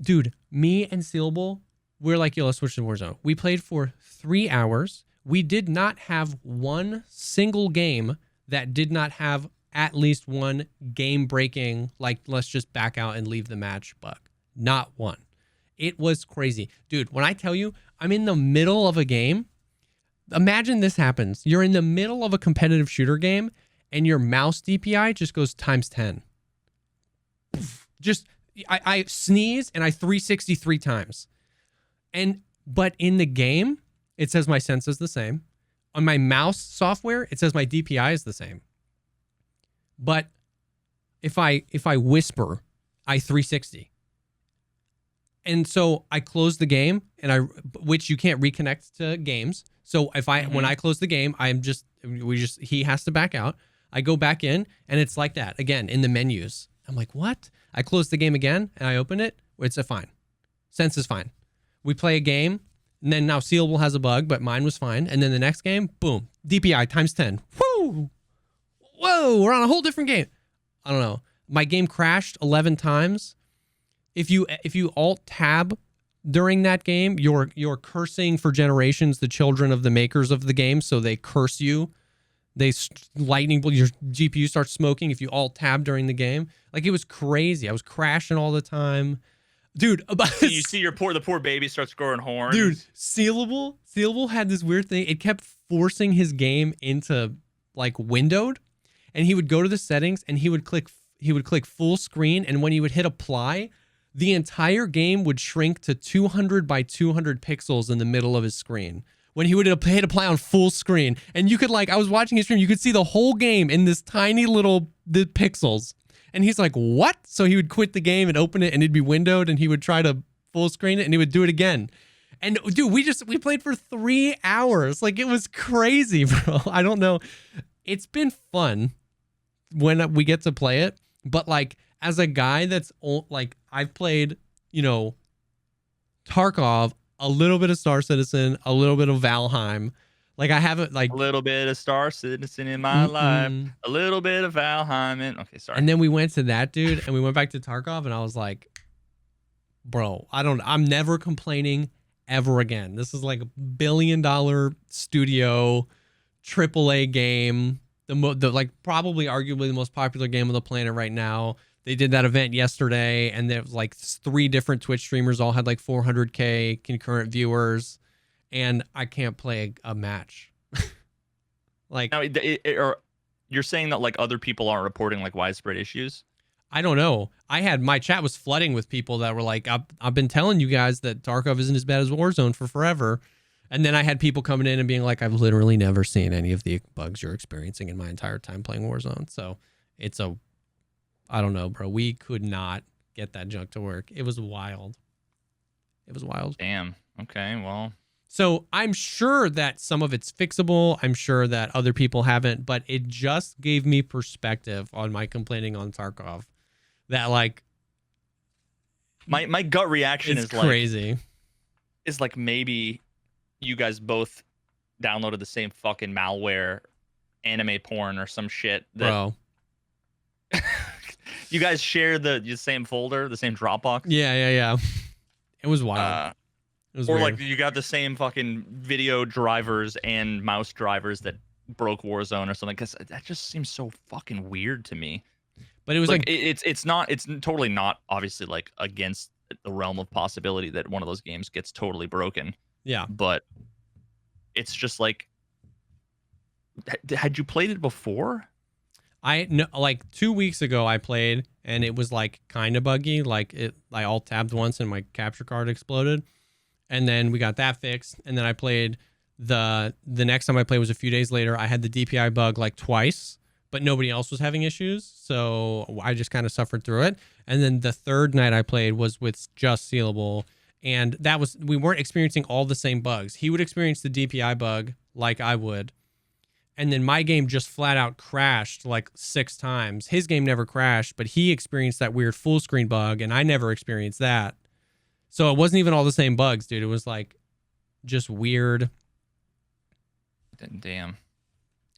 Speaker 1: Dude, me and Sealable, we're like, yo, let's switch to Warzone. We played for 3 hours. We did not have one single game that did not have at least one game-breaking, like, let's just back out and leave the match bug. Not one. It was crazy. Dude, when I tell you, I'm in the middle of a game. Imagine this happens. You're in the middle of a competitive shooter game, and your mouse DPI just goes times 10. Just... I sneeze and I 360 3 times. But in the game, it says my sense is the same. On my mouse software, it says my DPI is the same. But if I whisper, I 360. And so I close the game, which you can't reconnect to games. So if when I close the game, he has to back out. I go back in and it's like that again in the menus. I'm like, what? I close the game again and I open it. It's fine. Sense is fine. We play a game and then now Sealable has a bug, but mine was fine. And then the next game, boom, DPI times 10. Woo! Whoa, we're on a whole different game. I don't know. My game crashed 11 times. If you alt tab during that game, you're cursing for generations the children of the makers of the game, so they curse you. Lightning bolt, your GPU starts smoking if you alt tab during the game. Like, it was crazy. I was crashing all the time. Dude,
Speaker 2: you see the poor baby starts growing horns.
Speaker 1: Dude, Sealable had this weird thing. It kept forcing his game into like windowed, and he would go to the settings and he would click full screen, and when he would hit apply, the entire game would shrink to 200 by 200 pixels in the middle of his screen. When he would hit apply on full screen, and you could I was watching his stream, you could see the whole game in this tiny little pixels. And he's like, what? So he would quit the game and open it, and it'd be windowed, and he would try to full screen it, and he would do it again. And dude, we played for 3 hours. Like, it was crazy, bro. I don't know. It's been fun when we get to play it, but like, as a guy that's like, I've played, you know, Tarkov, a little bit of Star Citizen, a little bit of Valheim. Like, I haven't like
Speaker 2: a little bit of Star Citizen in my life, a little bit of Valheim. Okay, sorry.
Speaker 1: And then we went to that, dude, and we went back to Tarkov, and I was like, bro, I'm never complaining ever again. This is like $1 billion studio AAA game, the like probably arguably the most popular game on the planet right now. They did that event yesterday, and there was like 3 different Twitch streamers, all had like 400K concurrent viewers, and I can't play a match. Like,
Speaker 2: now, you're saying that like other people aren't reporting like widespread issues?
Speaker 1: I don't know. My chat was flooding with people that were like, I've been telling you guys that Tarkov isn't as bad as Warzone for forever. And then I had people coming in and being like, I've literally never seen any of the bugs you're experiencing in my entire time playing Warzone. So I don't know, bro. We could not get that junk to work. It was wild. It was wild.
Speaker 2: Damn. Okay, well.
Speaker 1: So I'm sure that some of it's fixable. I'm sure that other people haven't, but it just gave me perspective on my complaining on Tarkov. That like,
Speaker 2: my gut reaction is
Speaker 1: crazy.
Speaker 2: Is like maybe you guys both downloaded the same fucking malware anime porn or some shit. That
Speaker 1: Bro.
Speaker 2: you guys share the same folder, the same Dropbox.
Speaker 1: Yeah. It was wild. It was
Speaker 2: or
Speaker 1: weird.
Speaker 2: like you got the same fucking video drivers and mouse drivers that broke Warzone or something. Because that just seems so fucking weird to me.
Speaker 1: But it was like
Speaker 2: it's totally not obviously like against the realm of possibility that one of those games gets totally broken.
Speaker 1: Yeah.
Speaker 2: But it's just like, had you played it before?
Speaker 1: I know, like 2 weeks ago I played and it was like kind of buggy. Like I alt tabbed once and my capture card exploded, and then we got that fixed. And then I played the next time I played was a few days later. I had the DPI bug like twice, but nobody else was having issues, so I just kind of suffered through it. And then the third night I played was with just Sealable, and we weren't experiencing all the same bugs. He would experience the DPI bug like I would. And then my game just flat out crashed like 6 times. His game never crashed, but he experienced that weird full screen bug, and I never experienced that. So it wasn't even all the same bugs, dude. It was like just weird.
Speaker 2: Damn.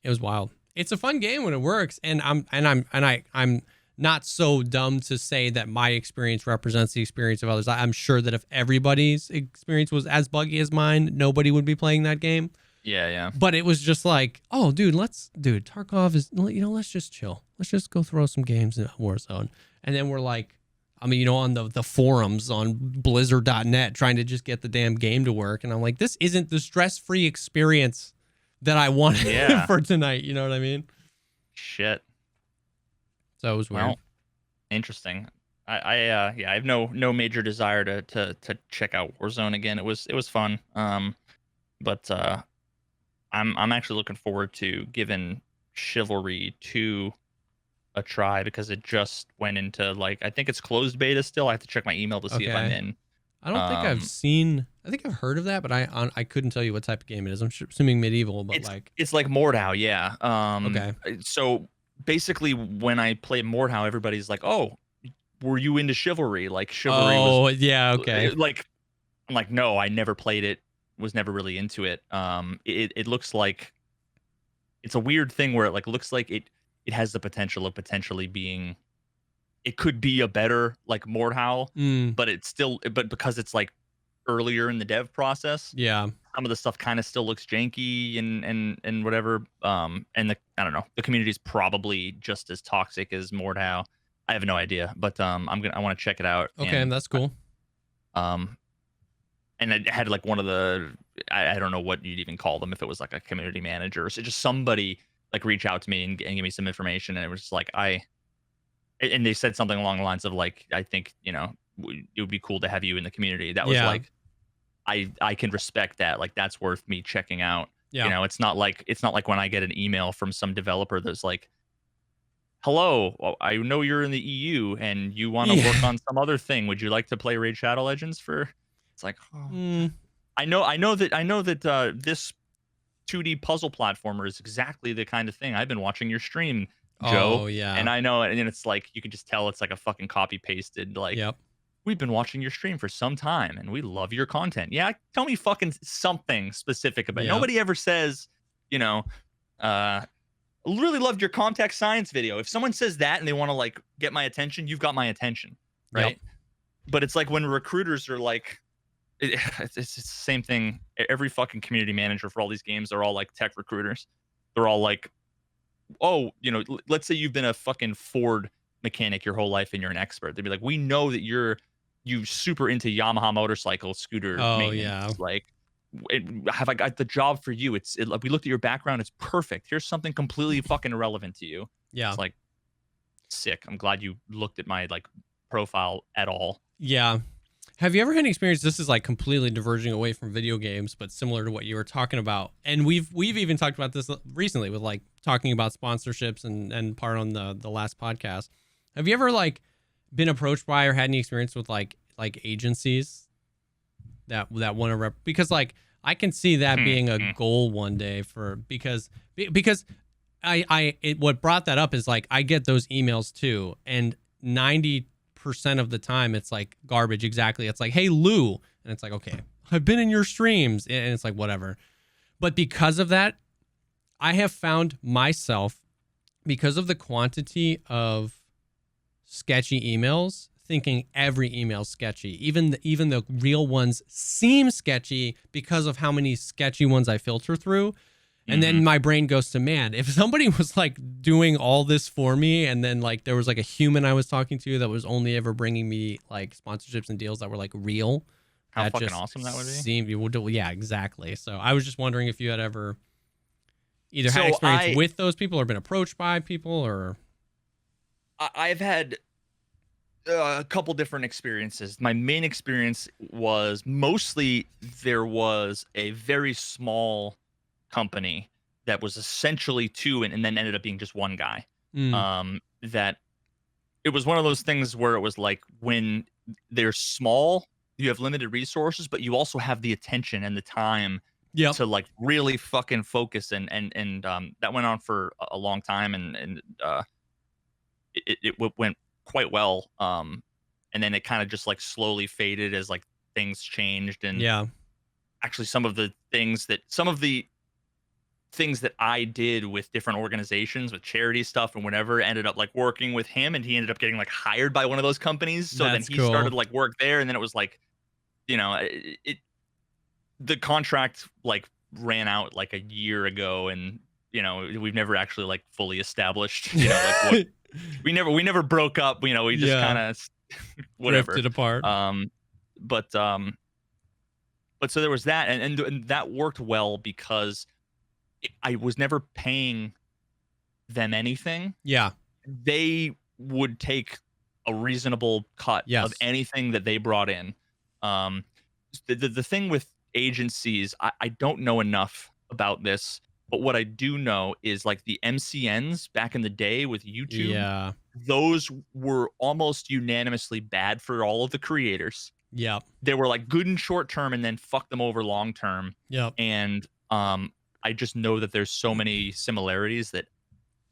Speaker 1: It was wild. It's a fun game when it works, and I'm not so dumb to say that my experience represents the experience of others. I'm sure that if everybody's experience was as buggy as mine, nobody would be playing that game.
Speaker 2: Yeah.
Speaker 1: But it was just like, oh, dude, Tarkov is, let's just chill. Let's just go throw some games in Warzone. And then we're like, on the forums on blizzard.net trying to just get the damn game to work. And I'm like, this isn't the stress-free experience that I wanted for tonight. You know what I mean?
Speaker 2: Shit.
Speaker 1: So it was weird. Well,
Speaker 2: interesting. I have no major desire to check out Warzone again. It was fun. But I'm actually looking forward to giving Chivalry 2 a try, because it just went into like, I think it's closed beta still. I have to check my email to see if I'm in.
Speaker 1: I don't think I think I've heard of that, but I couldn't tell you what type of game it is. I'm assuming medieval, but
Speaker 2: it's like Mordhau, yeah.
Speaker 1: Okay.
Speaker 2: So basically when I play Mordhau, everybody's like, "Oh, were you into Chivalry?" Like Chivalry was,
Speaker 1: yeah, okay.
Speaker 2: Like I'm like, "No, I never played it. Was never really into it." It looks like it's a weird thing where it like looks like it has the potential of potentially being, it could be a better like Mordhau, but because it's like earlier in the dev process, some of the stuff kind of still looks janky and whatever. And I don't know, the community is probably just as toxic as Mordhau. I have no idea, but I want to check it out.
Speaker 1: Okay, and that's cool.
Speaker 2: And I had like one of the, I don't know what you'd even call them, if it was like a community manager or so, just somebody like reach out to me and give me some information. And it was just like, and they said something along the lines of like, I think, it would be cool to have you in the community. That was like, I can respect that. Like, that's worth me checking out. Yeah. It's not like when I get an email from some developer that's like, "Hello, I know you're in the EU and you want to work on some other thing. Would you like to play Raid Shadow Legends for?" It's like, I know that this 2D puzzle platformer is exactly the kind of thing I've been watching your stream, Joe.
Speaker 1: Oh yeah.
Speaker 2: And I know, and it's like you can just tell it's like a fucking copy pasted. Like, we've been watching your stream for some time and we love your content. Yeah, tell me fucking something specific about it. Nobody ever says, really loved your contact science video. If someone says that and they want to like get my attention, you've got my attention, right? But it's like when recruiters are like, it's the same thing. Every fucking community manager for all these games, they're all like tech recruiters. They're all like, "Oh, let's say you've been a fucking Ford mechanic your whole life and you're an expert." They'd be like, "We know that you super into Yamaha motorcycle scooter maintenance. Like, have I got the job for you? We looked at your background. It's perfect. Here's something completely fucking irrelevant to you." Yeah. It's like, sick. I'm glad you looked at my like profile at all.
Speaker 1: Yeah. Have you ever had an experience, this is like completely diverging away from video games, but similar to what you were talking about, and we've even talked about this recently with like talking about sponsorships and part on the last podcast. Have you ever like been approached by or had any experience with like agencies that want to because like I can see that being a goal one day because what brought that up is like I get those emails too, and 90% of the time it's like garbage. Exactly. It's like, "Hey Lou," and it's like, okay, I've been in your streams, and it's like whatever. But because of that, I have found myself, because of the quantity of sketchy emails, thinking every email's sketchy. Even the real ones seem sketchy because of how many sketchy ones I filter through. And then my brain goes to, man, if somebody was like doing all this for me, and then like there was like a human I was talking to that was only ever bringing me like sponsorships and deals that were like real,
Speaker 2: How
Speaker 1: that
Speaker 2: fucking
Speaker 1: just
Speaker 2: awesome that would be.
Speaker 1: seemed, yeah, exactly. So I was just wondering if you had ever either had
Speaker 2: So
Speaker 1: experience with those people or been approached by people, or
Speaker 2: I've had a couple different experiences. My main experience was mostly there was a very small company that was essentially two and then ended up being just one guy. That it was one of those things where it was like, when they're small, you have limited resources, but you also have the attention and the time to like really fucking focus, and that went on for a long time, and it went quite well. And then it kind of just like slowly faded as like things changed, and actually some of the things that I did with different organizations, with charity stuff and whatever, ended up like working with him, and he ended up getting like hired by one of those companies. So then he started like work there, and then it was like, you know, the contract like ran out like a year ago, and you know, we've never actually like fully established, you know, like what we never broke up, you know, we just kind of whatever
Speaker 1: drifted apart.
Speaker 2: But so there was that, and that worked well because I was never paying them anything.
Speaker 1: Yeah.
Speaker 2: They would take a reasonable cut of anything that they brought in. The thing with agencies, I don't know enough about this, but what I do know is like the MCNs back in the day with YouTube, those were almost unanimously bad for all of the creators. They were like good in short term and then fuck them over long term. And I just know that there's so many similarities that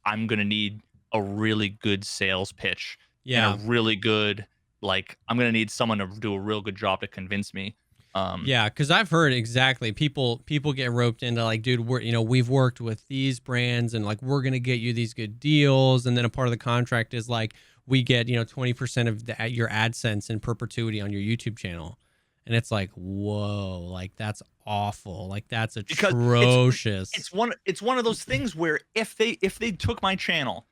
Speaker 2: I'm gonna need a really good sales pitch and a really good, like, I'm gonna need someone to do a real good job to convince me.
Speaker 1: Because I've heard exactly people get roped into like, dude, we've worked with these brands and like we're gonna get you these good deals, and then a part of the contract is like we get 20% of your AdSense in perpetuity on your YouTube channel, and it's like, whoa, like that's awful, like that's atrocious.
Speaker 2: It's one of those things where if they took my channel,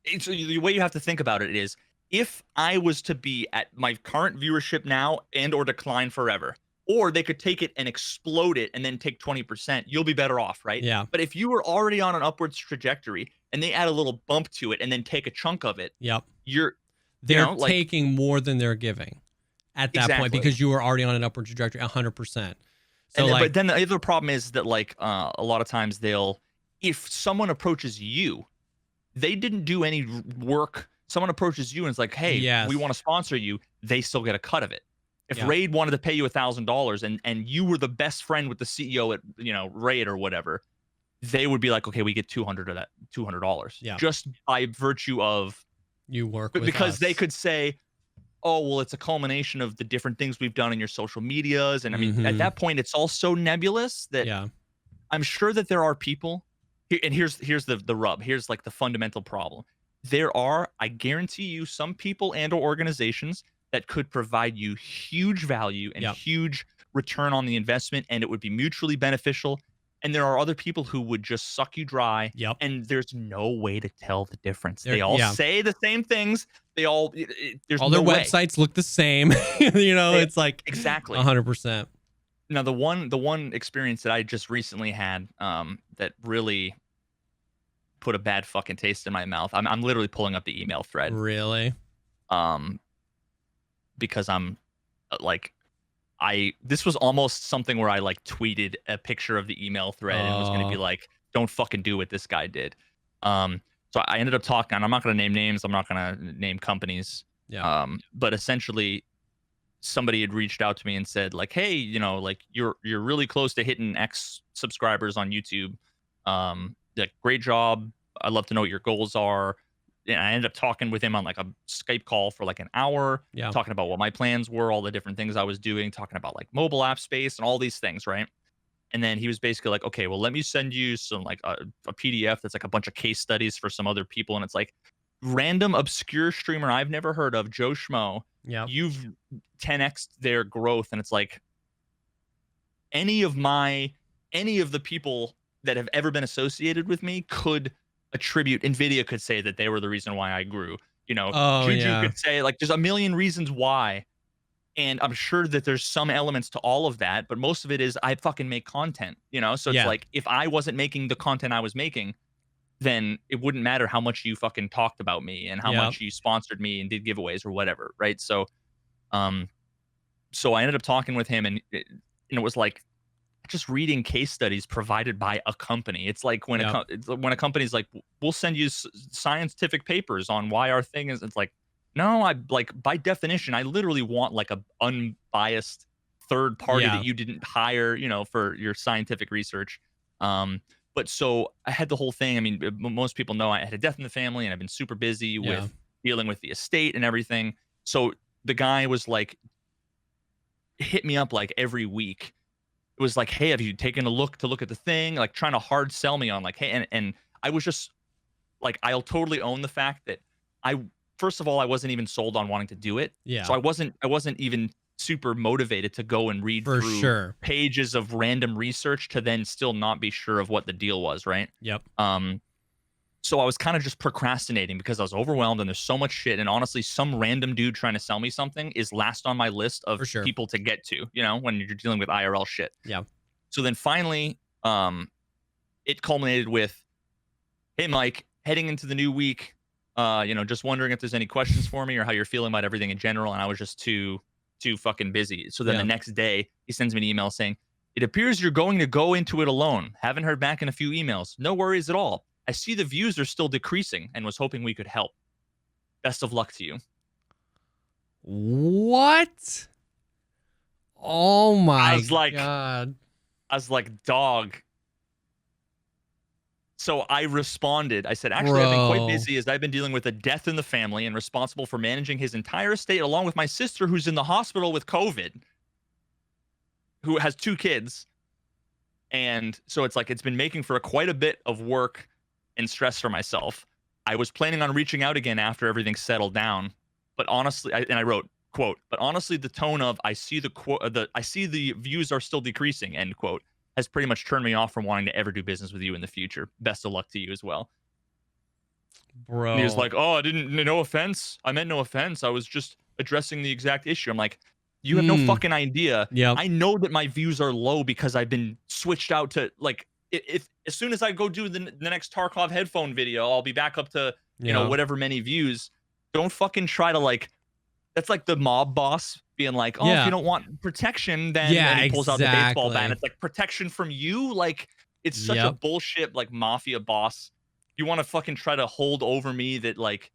Speaker 2: the way you have to think about it is, if I was to be at my current viewership now and or decline forever, or they could take it and explode it and then take 20%, you'll be better off, right?
Speaker 1: Yeah.
Speaker 2: But if you were already on an upwards trajectory and they add a little bump to it and then take a chunk of it,
Speaker 1: they're taking more than they're giving at that point, because you were already on an upward trajectory 100%. So
Speaker 2: but then the other problem is that like a lot of times if someone approaches you, they didn't do any work. Someone approaches you and it's like, hey, we want to sponsor you. They still get a cut of it. If Raid wanted to pay you $1,000 and you were the best friend with the CEO at Raid or whatever, they would be like, okay, we get $200 of that $200. Just by virtue of
Speaker 1: you work with
Speaker 2: because
Speaker 1: us.
Speaker 2: They could say, oh, well, it's a culmination of the different things we've done in your social medias. And I mean, at that point, it's all so nebulous that I'm sure that there are people and here's the rub. Here's like the fundamental problem. There are, I guarantee you, some people and or organizations that could provide you huge value and huge return on the investment, and it would be mutually beneficial. And there are other people who would just suck you dry. And there's no way to tell the difference. They all say the same things. They all there's
Speaker 1: all
Speaker 2: no
Speaker 1: their
Speaker 2: way.
Speaker 1: websites look the same. It's like
Speaker 2: exactly
Speaker 1: 100%.
Speaker 2: Now the one experience that I just recently had that really put a bad fucking taste in my mouth. I'm literally pulling up the email thread.
Speaker 1: Really?
Speaker 2: Because I'm like, this was almost something where I like tweeted a picture of the email thread and was going to be like, don't fucking do what this guy did. So I ended up talking, and I'm not going to name names. I'm not going to name companies. But essentially somebody had reached out to me and said like, hey, like you're really close to hitting X subscribers on YouTube. Like, great job. I'd love to know what your goals are. And I ended up talking with him on like a Skype call for like an hour, talking about what my plans were, all the different things I was doing, talking about like mobile app space and all these things, right? And then he was basically like, okay, well, let me send you some like a PDF that's like a bunch of case studies for some other people. And it's like random obscure streamer I've never heard of, Joe Schmo.
Speaker 1: Yep.
Speaker 2: You've 10x their growth. And it's like any of the people that have ever been associated with me could attribute, Nvidia could say that they were the reason why I grew. You know,
Speaker 1: Oh,
Speaker 2: Juju
Speaker 1: yeah.
Speaker 2: could say, like, there's a million reasons why. And I'm sure that there's some elements to all of that, but most of it is I fucking make content, you know? So it's
Speaker 1: Yeah.
Speaker 2: like, if I wasn't making the content I was making, then it wouldn't matter how much you fucking talked about me and how
Speaker 1: Yep.
Speaker 2: much you sponsored me and did giveaways or whatever, right? So, so I ended up talking with him, and it was like just reading case studies provided by a company. It's like when
Speaker 1: Yep.
Speaker 2: when a company's like, we'll send you scientific papers on why our thing is. It's like, no, I like by definition, I literally want like a unbiased third party
Speaker 1: Yeah.
Speaker 2: that you didn't hire, you know, for your scientific research. But so I had the whole thing. I mean, most people know I had a death in the family, and I've been super busy
Speaker 1: Yeah.
Speaker 2: with dealing with the estate and everything. So the guy was like, hit me up like every week. It was like, hey, have you taken a look at the thing? Like trying to hard sell me on like, hey, and I was just like, I'll totally own the fact that first of all, I wasn't even sold on wanting to do it.
Speaker 1: Yeah.
Speaker 2: So I wasn't even super motivated to go and read
Speaker 1: For
Speaker 2: through
Speaker 1: sure.
Speaker 2: pages of random research to then still not be sure of what the deal was, right?
Speaker 1: Yep.
Speaker 2: So I was kind of just procrastinating because I was overwhelmed and there's so much shit. And honestly, some random dude trying to sell me something is last on my list of
Speaker 1: For sure.
Speaker 2: people to get to, you know, when you're dealing with IRL shit.
Speaker 1: Yeah.
Speaker 2: So then finally, it culminated with, hey, Mike, heading into the new week, you know, just wondering if there's any questions for me or how you're feeling about everything in general. And I was just too fucking busy. So then the next day he sends me an email saying, it appears you're going to go into it alone. Haven't heard back in a few emails. No worries at all. I see the views are still decreasing and was hoping we could help. Best of luck to you.
Speaker 1: What? Oh my
Speaker 2: I was like,
Speaker 1: God.
Speaker 2: dog. So I responded. I said, actually, I've been quite busy as I've been dealing with a death in the family and responsible for managing his entire estate along with my sister who's in the hospital with COVID, who has 2 kids. And so it's like, it's been making for quite a bit of work and stress for myself. I was planning on reaching out again after everything settled down. But honestly, I wrote, quote, but honestly, the tone of I see the views are still decreasing, end quote, has pretty much turned me off from wanting to ever do business with you in the future. Best of luck to you as well.
Speaker 1: Bro.
Speaker 2: And he was like, oh, I didn't, no offense. I meant no offense. I was just addressing the exact issue. I'm like, you have no fucking idea.
Speaker 1: Yep.
Speaker 2: I know that my views are low because I've been switched out to like, if as soon as I go do the next Tarkov headphone video, I'll be back up to, you know, whatever many views. Don't fucking try to like, that's like the mob boss being like, oh, if you don't want protection, then and he pulls out the baseball bat. It's like protection from you. Like it's such a bullshit, like mafia boss. You want to fucking try to hold over me that like,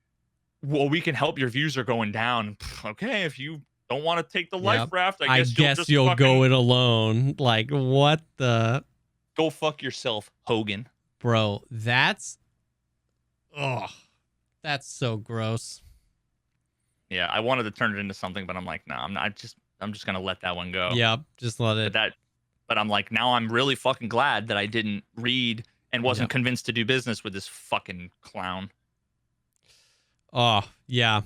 Speaker 2: well, we can help, your views are going down. Okay, if you don't want to take the life raft, I guess you'll
Speaker 1: go it alone. Like what the?
Speaker 2: Go fuck yourself, Hogan.
Speaker 1: Bro, that's so gross.
Speaker 2: Yeah, I wanted to turn it into something, but I'm like, no, I'm just gonna let that one go.
Speaker 1: Yep, just let it.
Speaker 2: But I'm like, now I'm really fucking glad that I didn't read and wasn't convinced to do business with this fucking clown.
Speaker 1: Oh yeah,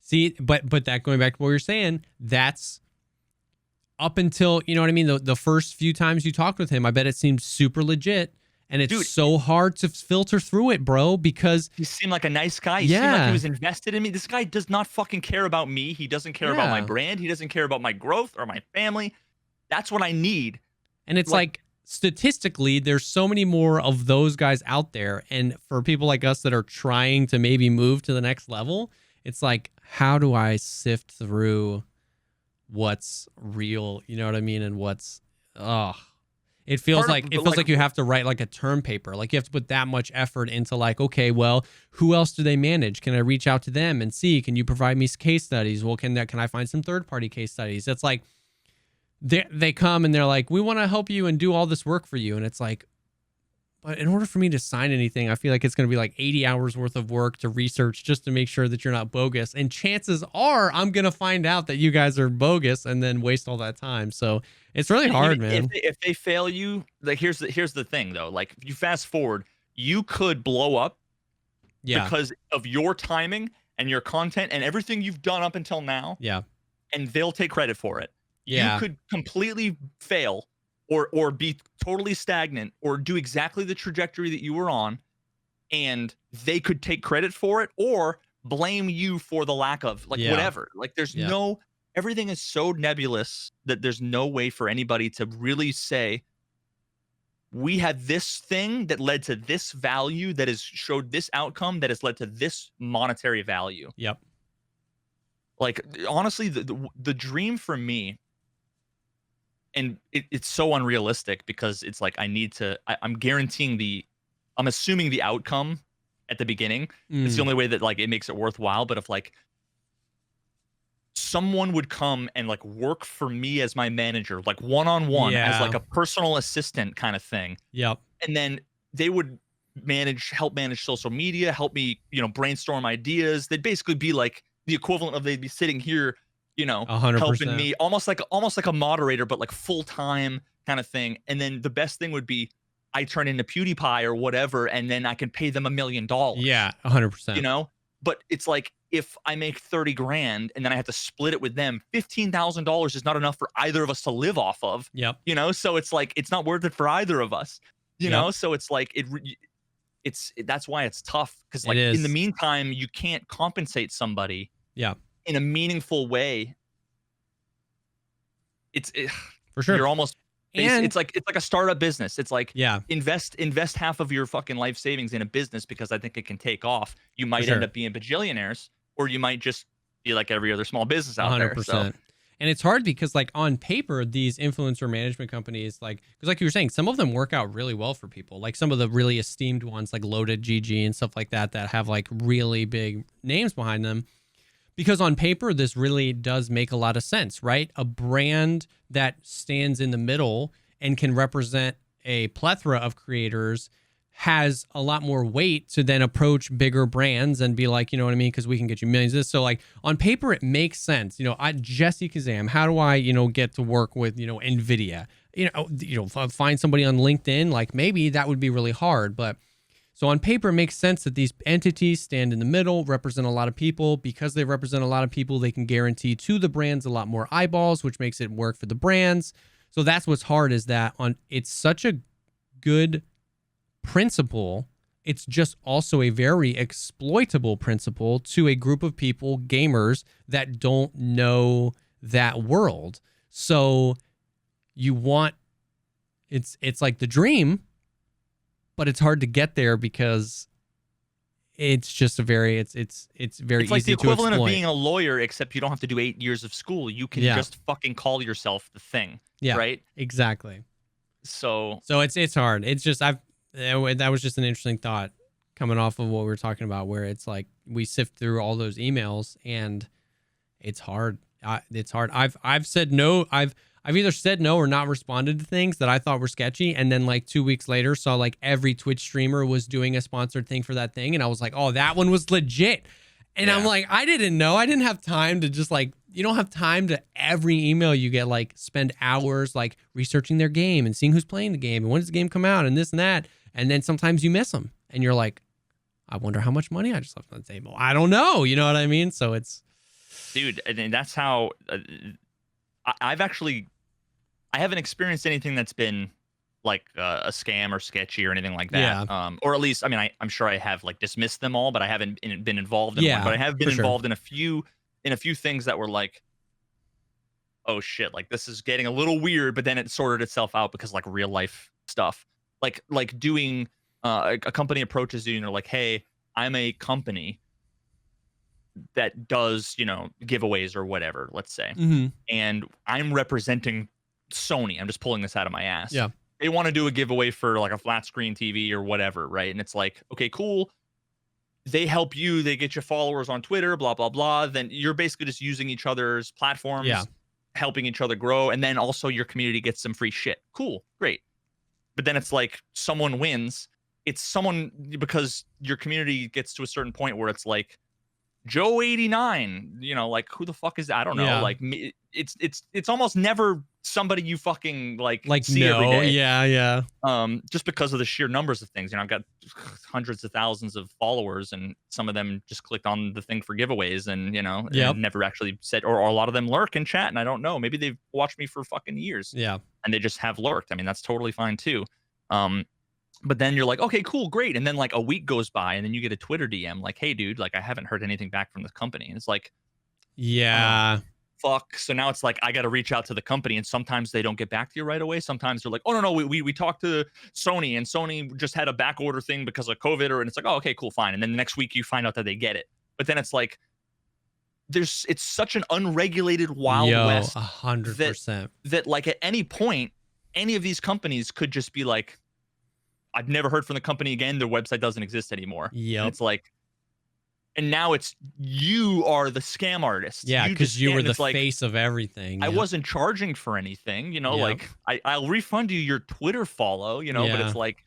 Speaker 1: see, but that going back to what you're saying, that's up until, you know what I mean, the first few times you talked with him, I bet it seemed super legit. And it's so hard to filter through it, bro, because
Speaker 2: he seemed like a nice guy. He seemed like he was invested in me. This guy does not fucking care about me. He doesn't care about my brand. He doesn't care about my growth or my family. That's what I need.
Speaker 1: And it's like statistically, there's so many more of those guys out there. And for people like us that are trying to maybe move to the next level, it's like, how do I sift through what's real? You know what I mean? And what's, it feels like you have to write like a term paper. Like you have to put that much effort into like, okay, well, who else do they manage? Can I reach out to them and see? Can you provide me case studies? Well, can I find some third-party case studies? It's like they come and they're like, we want to help you and do all this work for you. And it's like, But in order for me to sign anything, I feel like it's going to be like 80 hours worth of work to research just to make sure that you're not bogus. And chances are I'm going to find out that you guys are bogus and then waste all that time. So it's really hard, man.
Speaker 2: If they fail you, like here's the thing though. Like if you fast forward, you could blow up because of your timing and your content and everything you've done up until now.
Speaker 1: Yeah.
Speaker 2: And they'll take credit for it.
Speaker 1: Yeah.
Speaker 2: You could completely fail or be totally stagnant or do exactly the trajectory that you were on, and they could take credit for it or blame you for the lack of whatever. Like there's everything is so nebulous that there's no way for anybody to really say we had this thing that led to this value that has showed this outcome that has led to this monetary value.
Speaker 1: Yep.
Speaker 2: Like honestly, the dream for me, and it's so unrealistic because it's like I'm guaranteeing I'm assuming the outcome at the beginning. It's the only way that like it makes it worthwhile. But if like someone would come and like work for me as my manager, like one-on-one as like a personal assistant kind of thing.
Speaker 1: Yep.
Speaker 2: And then they would help manage social media, help me, brainstorm ideas. They'd basically be like the equivalent of they'd be sitting here,
Speaker 1: 100%.
Speaker 2: helping me almost like a moderator, but like full-time kind of thing. And then the best thing would be I turn into PewDiePie or whatever, and then I can pay them $1 million.
Speaker 1: Yeah, 100%.
Speaker 2: But it's like if I make 30 grand and then I have to split it with them, $15,000 is not enough for either of us to live off of.
Speaker 1: Yep.
Speaker 2: So it's like it's not worth it for either of us. So it's like that's why it's tough, because like in the meantime you can't compensate somebody in a meaningful way.
Speaker 1: For sure.
Speaker 2: You're almost it's like a startup business. It's like invest half of your fucking life savings in a business because I think it can take off. You might end up being bajillionaires, or you might just be like every other small business out
Speaker 1: 100%.
Speaker 2: there. So.
Speaker 1: And it's hard because like on paper, these influencer management companies, like, because like you were saying, some of them work out really well for people. Like some of the really esteemed ones, like Loaded GG and stuff like that have like really big names behind them. Because on paper, this really does make a lot of sense, right? A brand that stands in the middle and can represent a plethora of creators has a lot more weight to then approach bigger brands and be like, you know what I mean? Because we can get you millions of this. So like on paper, it makes sense. JesseKazam, how do I, get to work with, NVIDIA? Find somebody on LinkedIn, like maybe that would be really hard, but so on paper, it makes sense that these entities stand in the middle, represent a lot of people. Because they represent a lot of people, they can guarantee to the brands a lot more eyeballs, which makes it work for the brands. So that's what's hard, is that it's such a good principle. It's just also a very exploitable principle to a group of people, gamers, that don't know that world. So it's like the dream, but it's hard to get there because it's just it's very easy to
Speaker 2: It's like the equivalent
Speaker 1: exploit.
Speaker 2: of being a lawyer, except you don't have to do 8 years of school. You can just fucking call yourself the thing.
Speaker 1: Yeah,
Speaker 2: right.
Speaker 1: Exactly.
Speaker 2: So
Speaker 1: it's hard. It's just that was just an interesting thought coming off of what we were talking about, where it's like we sift through all those emails and it's hard. It's hard. I've said no. I've either said no or not responded to things that I thought were sketchy, and then like 2 weeks later saw like every Twitch streamer was doing a sponsored thing for that thing, and I was like, oh, that one was legit. And I'm like, I didn't know. I didn't have time to just like, you don't have time to every email you get like spend hours like researching their game and seeing who's playing the game and when does the game come out and this and that. And then sometimes you miss them and you're like, I wonder how much money I just left on the table. I don't know. You know what I mean? So it's,
Speaker 2: dude, and that's how I haven't experienced anything that's been like a scam or sketchy or anything like that.
Speaker 1: Yeah.
Speaker 2: Or at least, I mean, I'm sure I have like dismissed them all, but I haven't been involved in one. But I have been involved in a few things that were like, oh shit, like this is getting a little weird, but then it sorted itself out because like real life stuff, like doing a company approaches you and they're like, hey, I'm a company that does, giveaways or whatever, let's say.
Speaker 1: mm-hmm.
Speaker 2: And I'm representing Sony. I'm just pulling this out of my ass.
Speaker 1: Yeah.
Speaker 2: They want to do a giveaway for like a flat screen TV or whatever, right? And it's like, okay, cool. They help you. They get you followers on Twitter, blah, blah, blah. Then you're basically just using each other's platforms, helping each other grow. And then also your community gets some free shit. Cool. Great. but then it's like someone wins. It's someone, because your community gets to a certain point where it's like Joe 89, you know, like who the fuck is that? I don't know.
Speaker 1: Yeah.
Speaker 2: Like it's almost never somebody you fucking like see
Speaker 1: no,
Speaker 2: every day.
Speaker 1: yeah.
Speaker 2: Just because of the sheer numbers of things. You know, I've got hundreds of thousands of followers, and some of them just clicked on the thing for giveaways, and you know,
Speaker 1: Yep.
Speaker 2: and never actually said, or a lot of them lurk in chat, and I don't know. Maybe they've watched me for fucking years.
Speaker 1: Yeah.
Speaker 2: And they just have lurked. I mean, that's totally fine too. But then you're like, okay, cool, great. And then like a week goes by, and then you get a Twitter DM like, hey, dude, like I haven't heard anything back from this company. And it's like,
Speaker 1: yeah,
Speaker 2: fuck. So now it's like I got to reach out to the company, and sometimes they don't get back to you right away. Sometimes they're like, oh no, we talked to Sony, and Sony just had a back order thing because of COVID, and it's like, oh, okay, cool, fine. And then the next week you find out that they get it. But then it's like it's such an unregulated wild west
Speaker 1: 100%.
Speaker 2: that like at any point, any of these companies could just be like, I've never heard from the company again. Their website doesn't exist anymore.
Speaker 1: Yep.
Speaker 2: And it's like, and now it's you are the scam artist.
Speaker 1: Yeah, because you were the face of everything.
Speaker 2: I wasn't charging for anything, you know, like I'll refund you your Twitter follow, you know, but it's like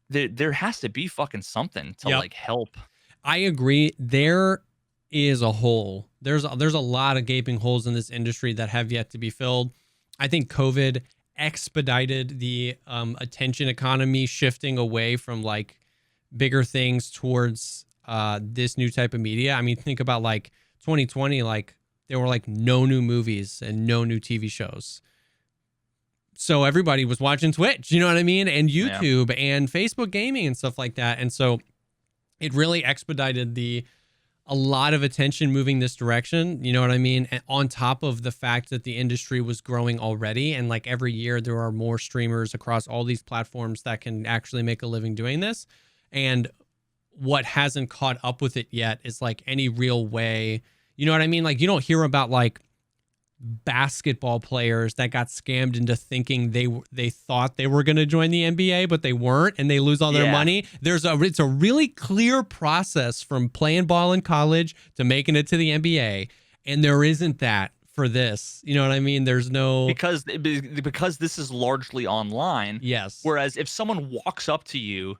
Speaker 2: there has to be fucking something to like help.
Speaker 1: I agree. There is a hole. There's a lot of gaping holes in this industry that have yet to be filled. I think COVID expedited the attention economy shifting away from like bigger things towards this new type of media. I mean, think about like 2020, like there were like no new movies and no new TV shows. So everybody was watching Twitch, you know what I mean? And YouTube and Facebook gaming and stuff like that. And so it really expedited a lot of attention moving this direction, you know what I mean? And on top of the fact that the industry was growing already, and like every year there are more streamers across all these platforms that can actually make a living doing this. And what hasn't caught up with it yet is like any real way, you know what I mean? Like you don't hear about like basketball players that got scammed into thinking they thought they were going to join the NBA, but they weren't, and they lose all their money. It's a really clear process from playing ball in college to making it to the NBA, and there isn't that for this. You know what I mean? There's no
Speaker 2: because this is largely online.
Speaker 1: Yes.
Speaker 2: Whereas if someone walks up to you,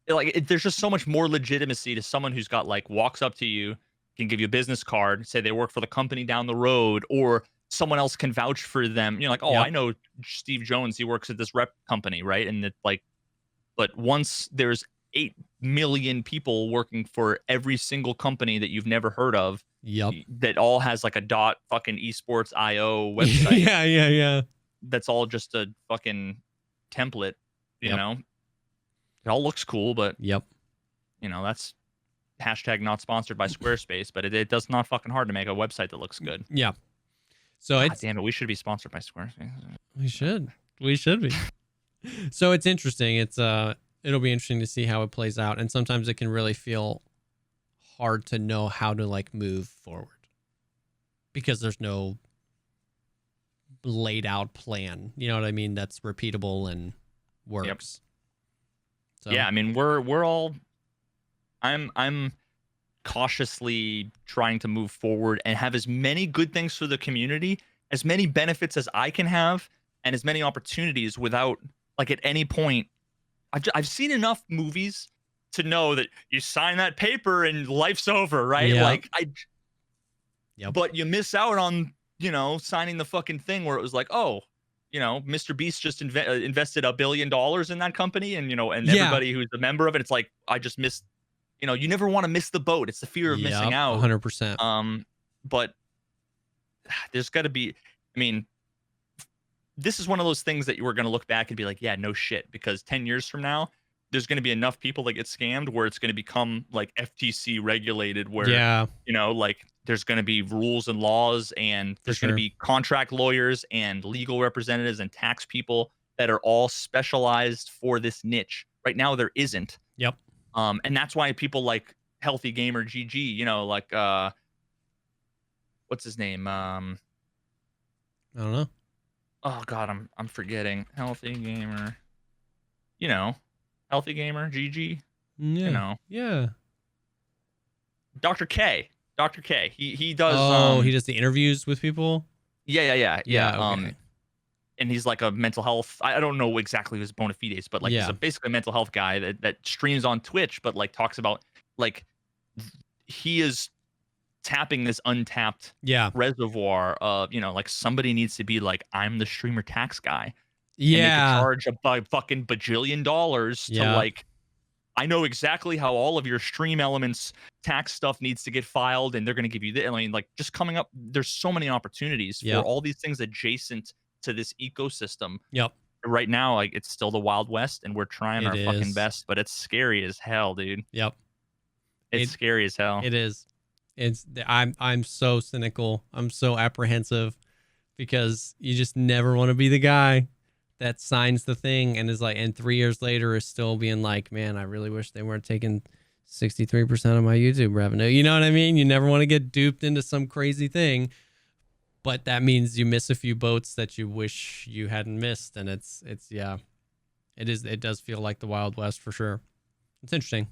Speaker 2: like there's just so much more legitimacy to someone who's got like walks up to you, can give you a business card, say they work for the company down the road, or someone else can vouch for them. You're like, oh, I know Steve Jones. He works at this rep company, right? And it's like, but once there's 8 million people working for every single company that you've never heard of, that all has like a fucking esports IO website.
Speaker 1: yeah.
Speaker 2: That's all just a fucking template, you know? It all looks cool, but you know, that's hashtag not sponsored by Squarespace, but it does not fucking hard to make a website that looks good.
Speaker 1: Yeah. So
Speaker 2: God damn it, we should be sponsored by Squarespace.
Speaker 1: We should be. So it's interesting. It'll be interesting to see how it plays out, and sometimes it can really feel hard to know how to like move forward because there's no laid out plan. You know what I mean? That's repeatable and works. So.
Speaker 2: Yeah, I mean we're all. I'm cautiously trying to move forward and have as many good things for the community, as many benefits as I can have, and as many opportunities without like at any point. I've seen enough movies to know that you sign that paper and life's over, right? Like but you miss out on, you know, signing the fucking thing where it was like, oh, you know, Mr. Beast just invested $1 billion in that company, and you know, and everybody who's a member of it, it's like I just missed. You know, you never want to miss the boat. It's the fear of missing out.
Speaker 1: 100%.
Speaker 2: But there's got to be. I mean, this is one of those things that you were going to look back and be like, yeah, no shit, because 10 years from now, there's going to be enough people that get scammed where it's going to become like FTC regulated, where you know, like there's going to be rules and laws, and there's going to be contract lawyers and legal representatives and tax people that are all specialized for this niche. Right now, there isn't. And that's why people like Healthy Gamer GG, you know, like what's his name? I
Speaker 1: don't know.
Speaker 2: Oh God, I'm forgetting. Healthy Gamer. You know, Healthy Gamer GG. You know.
Speaker 1: Yeah.
Speaker 2: Dr. K. He does
Speaker 1: he does the interviews with people?
Speaker 2: Yeah.
Speaker 1: Okay.
Speaker 2: and he's like a mental health. I don't know exactly his bona fides, but like he's basically a mental health guy that streams on Twitch, but like talks about like he is tapping this untapped reservoir of, you know, like somebody needs to be like, I'm the streamer tax guy. And they could charge a fucking bajillion dollars to like, I know exactly how all of your stream elements tax stuff needs to get filed, and they're going to give you the, I mean, like just coming up, there's so many opportunities for all these things adjacent to this ecosystem. Right now, like it's still the Wild West, and we're trying our fucking best, but it's scary as hell, dude. It's scary as hell.
Speaker 1: It is. I'm so cynical. I'm so apprehensive because you just never want to be the guy that signs the thing and is like, and 3 years later is still being like, man, I really wish they weren't taking 63% of my YouTube revenue. You know what I mean? You never want to get duped into some crazy thing, but that means you miss a few boats that you wish you hadn't missed. And it does feel like the Wild West for sure. It's interesting.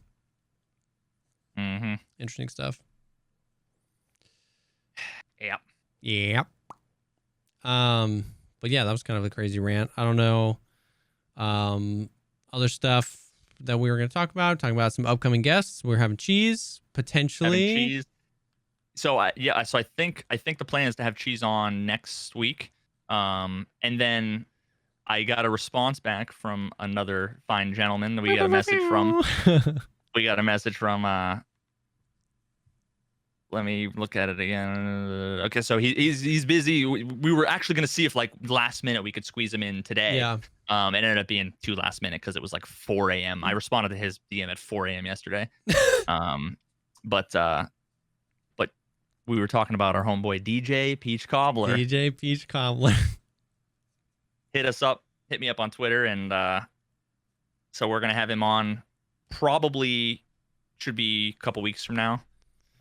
Speaker 1: Interesting stuff. Yep. But yeah, that was kind of a crazy rant. I don't know. Other stuff that we were going to talking about some upcoming guests. We're having Cheese potentially.
Speaker 2: So I think the plan is to have Cheese on next week. And then I got a response back from another fine gentleman that we got a message from. Let me look at it again. Okay, so he's busy. We were actually going to see if like last minute we could squeeze him in today. It ended up being too last minute because it was like 4 a.m. I responded to his DM at 4 a.m. yesterday. But we were talking about our homeboy DJ Peach Cobbler.
Speaker 1: DJ Peach Cobbler.
Speaker 2: Hit me up on Twitter, and so we're gonna have him on. Probably should be a couple weeks from now.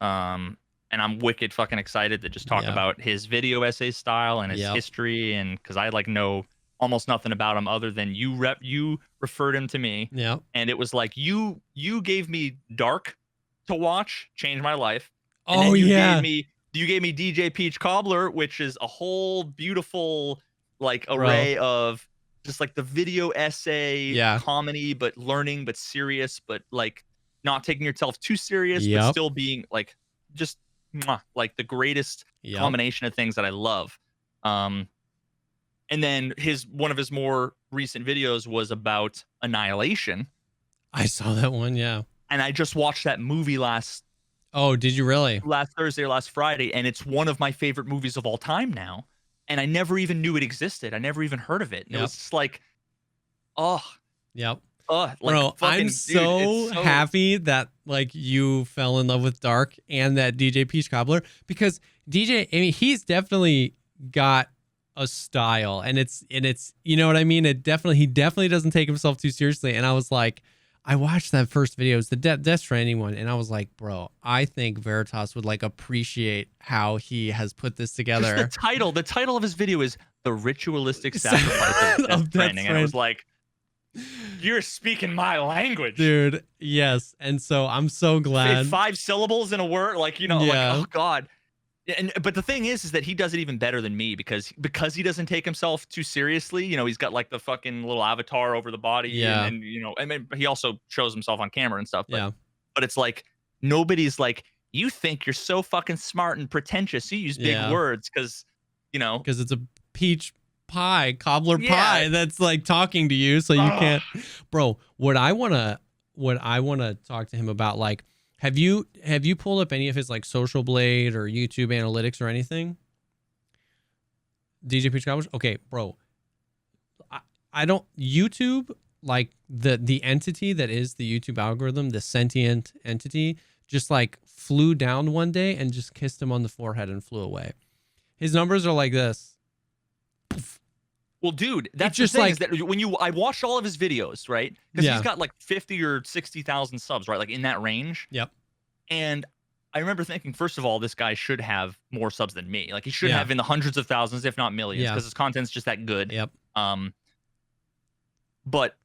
Speaker 2: And I'm wicked fucking excited to just talk about his video essay style and his history, and because I like know almost nothing about him other than you referred him to me. And it was like you gave me Dark to watch, changed my life. And you gave me DJ Peach Cobbler, which is a whole beautiful like array of just like the video essay comedy, but learning, but serious, but like not taking yourself too serious, but still being like just like the greatest combination of things that I love. And then one of his more recent videos was about Annihilation.
Speaker 1: I saw that one,
Speaker 2: and I just watched that movie
Speaker 1: Oh, did you really?
Speaker 2: Last Thursday or last Friday, and it's one of my favorite movies of all time now. And I never even knew it existed. I never even heard of it. And it was just like,
Speaker 1: bro, I'm so happy that like you fell in love with Dark and that DJ Peach Cobbler, because DJ, I mean, he's definitely got a style, and it's you know what I mean? He definitely doesn't take himself too seriously. And I was like, I watched that first video, it's the Death Stranding one, and I was like, bro, I think Veritas would like appreciate how he has put this together.
Speaker 2: Just the title of his video is The Ritualistic Sacrifice of Death Stranding. And I was like, you're speaking my language,
Speaker 1: dude. Yes. And so I'm so glad.
Speaker 2: 5 syllables in a word, like, you know, like, oh god. But the thing is that he does it even better than me because he doesn't take himself too seriously. You know, he's got like the fucking little avatar over the body, and you know, I mean, he also shows himself on camera and stuff. But it's like nobody's like, you think you're so fucking smart and pretentious. You use big words because
Speaker 1: it's a peach pie, cobbler pie that's like talking to you, so you can't. Bro, what I wanna talk to him about, like, have you pulled up any of his like Social Blade or YouTube analytics or anything? DJ Peach Cobbler? Okay, bro. I don't YouTube, like the entity that is the YouTube algorithm, the sentient entity, just like flew down one day and just kissed him on the forehead and flew away. His numbers are like this.
Speaker 2: Well, dude, that's just like, is that I watched all of his videos, right? Because he's got like 50 or 60,000 subs, right? Like in that range.
Speaker 1: Yep.
Speaker 2: And I remember thinking, first of all, this guy should have more subs than me. Like he should have in the hundreds of thousands, if not millions, because his content's just that good.
Speaker 1: Yep.
Speaker 2: But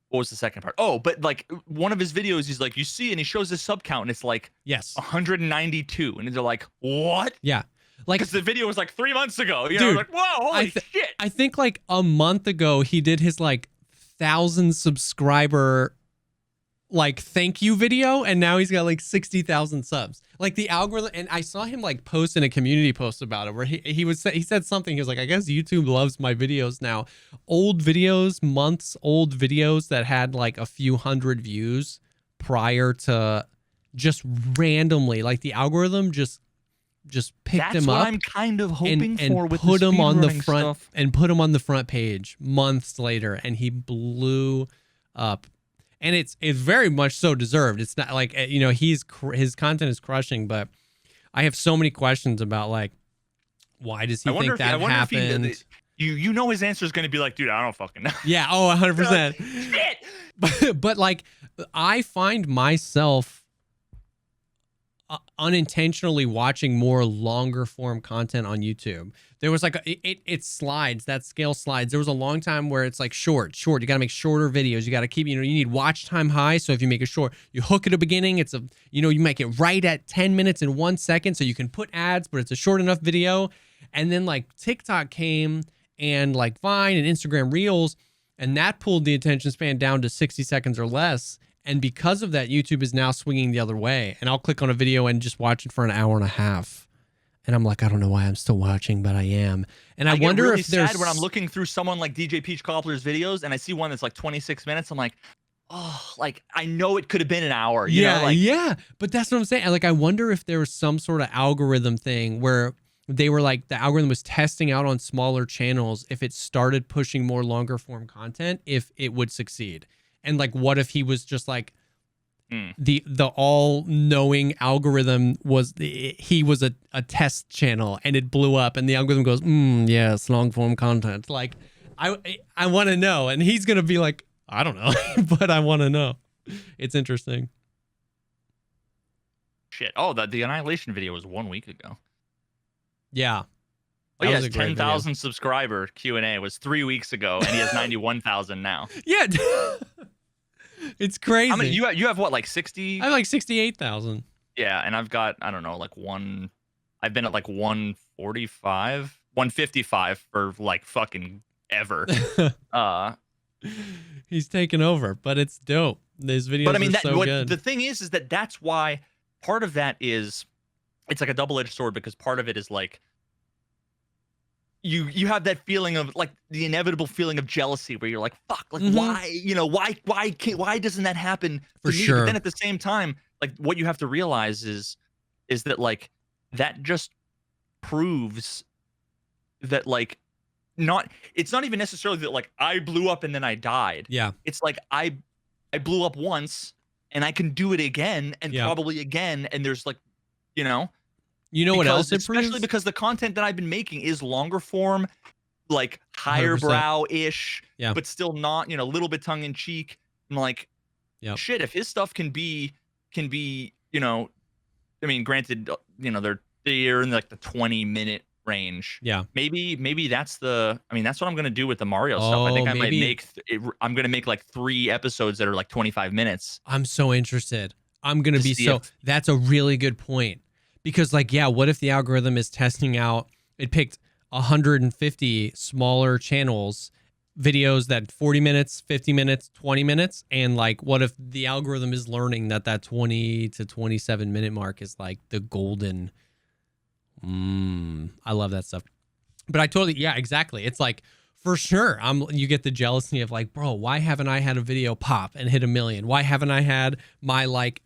Speaker 2: what was the second part? Oh, but like one of his videos, he's like, you see, and he shows his sub count, and it's like 192, and they're like, what?
Speaker 1: Yeah. Like,
Speaker 2: because the video was like 3 months ago. You
Speaker 1: dude,
Speaker 2: know, like, whoa, holy shit.
Speaker 1: I think like a month ago he did his like 1,000 subscriber like thank you video, and now he's got like 60,000 subs. Like the algorithm, and I saw him like post in a community post about it where he said something. He was like, I guess YouTube loves my videos now. Old videos, months old videos that had like a few hundred views prior to, just randomly, like the algorithm just picked him up.
Speaker 2: That's what I'm kind of hoping
Speaker 1: and
Speaker 2: for with
Speaker 1: put
Speaker 2: the
Speaker 1: him on the
Speaker 2: speedrunning
Speaker 1: front
Speaker 2: stuff.
Speaker 1: and put him on the front page months later, and he blew up. And it's very much so deserved. It's not like, you know, his content is crushing, but I have so many questions about like, why does he think that happened?
Speaker 2: You know his answer is going to be like, dude, I don't fucking know.
Speaker 1: Yeah, 100%.
Speaker 2: Shit.
Speaker 1: But like, I find myself unintentionally watching more longer form content on YouTube. There was like it slides, that scale slides. There was a long time where it's like short. You got to make shorter videos. You got to keep, you know, you need watch time high. So if you make it short, you hook at the beginning. It's you make it right at 10 minutes and 1 second. So you can put ads, but it's a short enough video. And then like TikTok came, and like Vine and Instagram Reels, and that pulled the attention span down to 60 seconds or less. And because of that, YouTube is now swinging the other way. And I'll click on a video and just watch it for an hour and a half. And I'm like, I don't know why I'm still watching, but I am. And I wonder
Speaker 2: get really
Speaker 1: if there's
Speaker 2: sad when I'm looking through someone like DJ Peach Cobbler's videos and I see one that's like 26 minutes. I'm like, oh, like I know it could have been an hour. You know, like,
Speaker 1: yeah. But that's what I'm saying. Like, I wonder if there was some sort of algorithm thing where they were like, the algorithm was testing out on smaller channels if it started pushing more longer form content, if it would succeed. And like, what if he was just like the all-knowing algorithm was he was a test channel and it blew up and the algorithm goes, yes, long form content. Like, I want to know, and he's gonna be like, I don't know, but I want to know. It's interesting.
Speaker 2: Shit. Oh, the Annihilation video was 1 week ago.
Speaker 1: Yeah.
Speaker 2: Oh, yeah, his 10,000 subscriber Q&A was 3 weeks ago, and he has 91,000 now.
Speaker 1: Yeah. It's crazy.
Speaker 2: I mean, you have what, like 60?
Speaker 1: I have like 68,000.
Speaker 2: Yeah, and I've got, I don't know, like I've been at like 145, 155 for like fucking ever.
Speaker 1: He's taken over, but it's dope. These videos are so good.
Speaker 2: The thing is that that's why part of that is, it's like a double-edged sword, because part of it is like, you have that feeling of like the inevitable feeling of jealousy where you're like, fuck, like why doesn't that happen
Speaker 1: for
Speaker 2: me?
Speaker 1: sure?
Speaker 2: But then at the same time, like what you have to realize is that like that just proves that like it's not even necessarily that like I blew up and then I died.
Speaker 1: Yeah.
Speaker 2: It's like I blew up once and I can do it again and probably again, and there's like, you know what else it proves? Especially because the content that I've been making is longer form, like higher
Speaker 1: 100%.
Speaker 2: brow-ish, but still not, a little bit tongue in cheek. I'm like, shit, if his stuff can be, I mean, granted, they're in like the 20-minute range.
Speaker 1: Yeah.
Speaker 2: Maybe that's what I'm going to do with the Mario stuff. I think I might I'm going to make like 3 episodes that are like 25 minutes.
Speaker 1: I'm so interested. I'm going to be that's a really good point. Because like, yeah, what if the algorithm is testing out, it picked 150 smaller channels, videos that 40 minutes, 50 minutes, 20 minutes. And like, what if the algorithm is learning that 20 to 27 minute mark is like the golden, I love that stuff. But I totally, yeah, exactly. It's like, for sure, you get the jealousy of like, bro, why haven't I had a video pop and hit 1 million? Why haven't I had my like,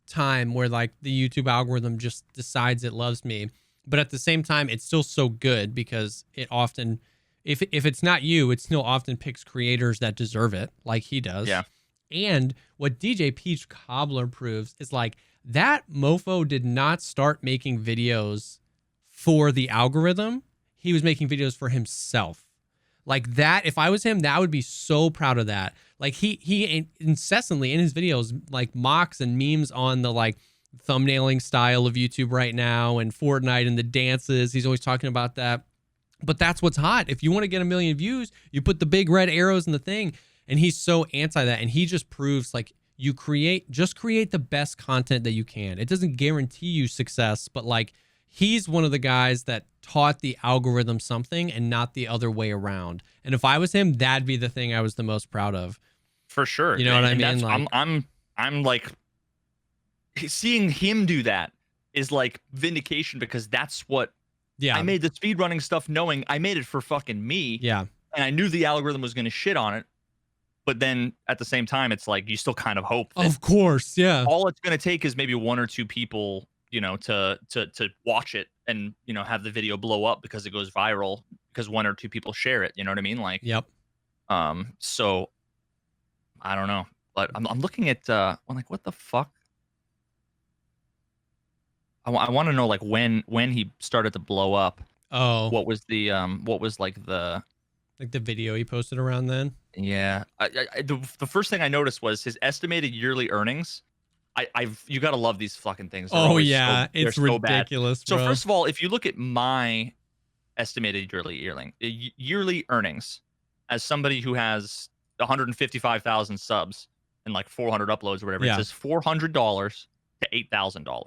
Speaker 1: time where like the YouTube algorithm just decides it loves me? But at the same time, it's still so good because it often, if it's not you, it still often picks creators that deserve it, like he does.
Speaker 2: Yeah.
Speaker 1: And what DJ Peach Cobbler proves is like, that mofo did not start making videos for the algorithm. He was making videos for himself. Like that, if I was him, that would be so proud of that. Like he incessantly in his videos like mocks and memes on the like thumbnailing style of YouTube right now and Fortnite and the dances. He's always talking about that. But that's what's hot. If you want to get 1 million views, you put the big red arrows in the thing. And he's so anti that. And he just proves like just create the best content that you can. It doesn't guarantee you success, but like he's one of the guys that taught the algorithm something and not the other way around. And if I was him, that'd be the thing I was the most proud of.
Speaker 2: For sure.
Speaker 1: You know what I
Speaker 2: And
Speaker 1: mean?
Speaker 2: that's,
Speaker 1: Like,
Speaker 2: I'm like, seeing him do that is like vindication, because that's what
Speaker 1: yeah,
Speaker 2: I made the speedrunning stuff knowing I made it for fucking me.
Speaker 1: yeah,
Speaker 2: And I knew the algorithm was going to shit on it. But then at the same time, it's like you still kind of hope that
Speaker 1: of course, yeah,
Speaker 2: all it's going to take is maybe 1 or 2 people, you know, to watch it and, you know, have the video blow up because it goes viral because 1 or 2 people share it. You know what I mean? Like,
Speaker 1: yep.
Speaker 2: So I don't know, but I'm looking at, I'm like, what the fuck? I want to know like when he started to blow up.
Speaker 1: Oh,
Speaker 2: What was like the
Speaker 1: video he posted around then.
Speaker 2: yeah. The first thing I noticed was his estimated yearly earnings. You gotta love these fucking things. They're
Speaker 1: Oh
Speaker 2: always
Speaker 1: yeah,
Speaker 2: they're
Speaker 1: it's
Speaker 2: so bad.
Speaker 1: ridiculous,
Speaker 2: So
Speaker 1: bro.
Speaker 2: first of all, if you look at my estimated yearly earnings as somebody who has 155,000 subs and like 400 uploads or whatever,
Speaker 1: Yeah.
Speaker 2: it says $400 to $8,000.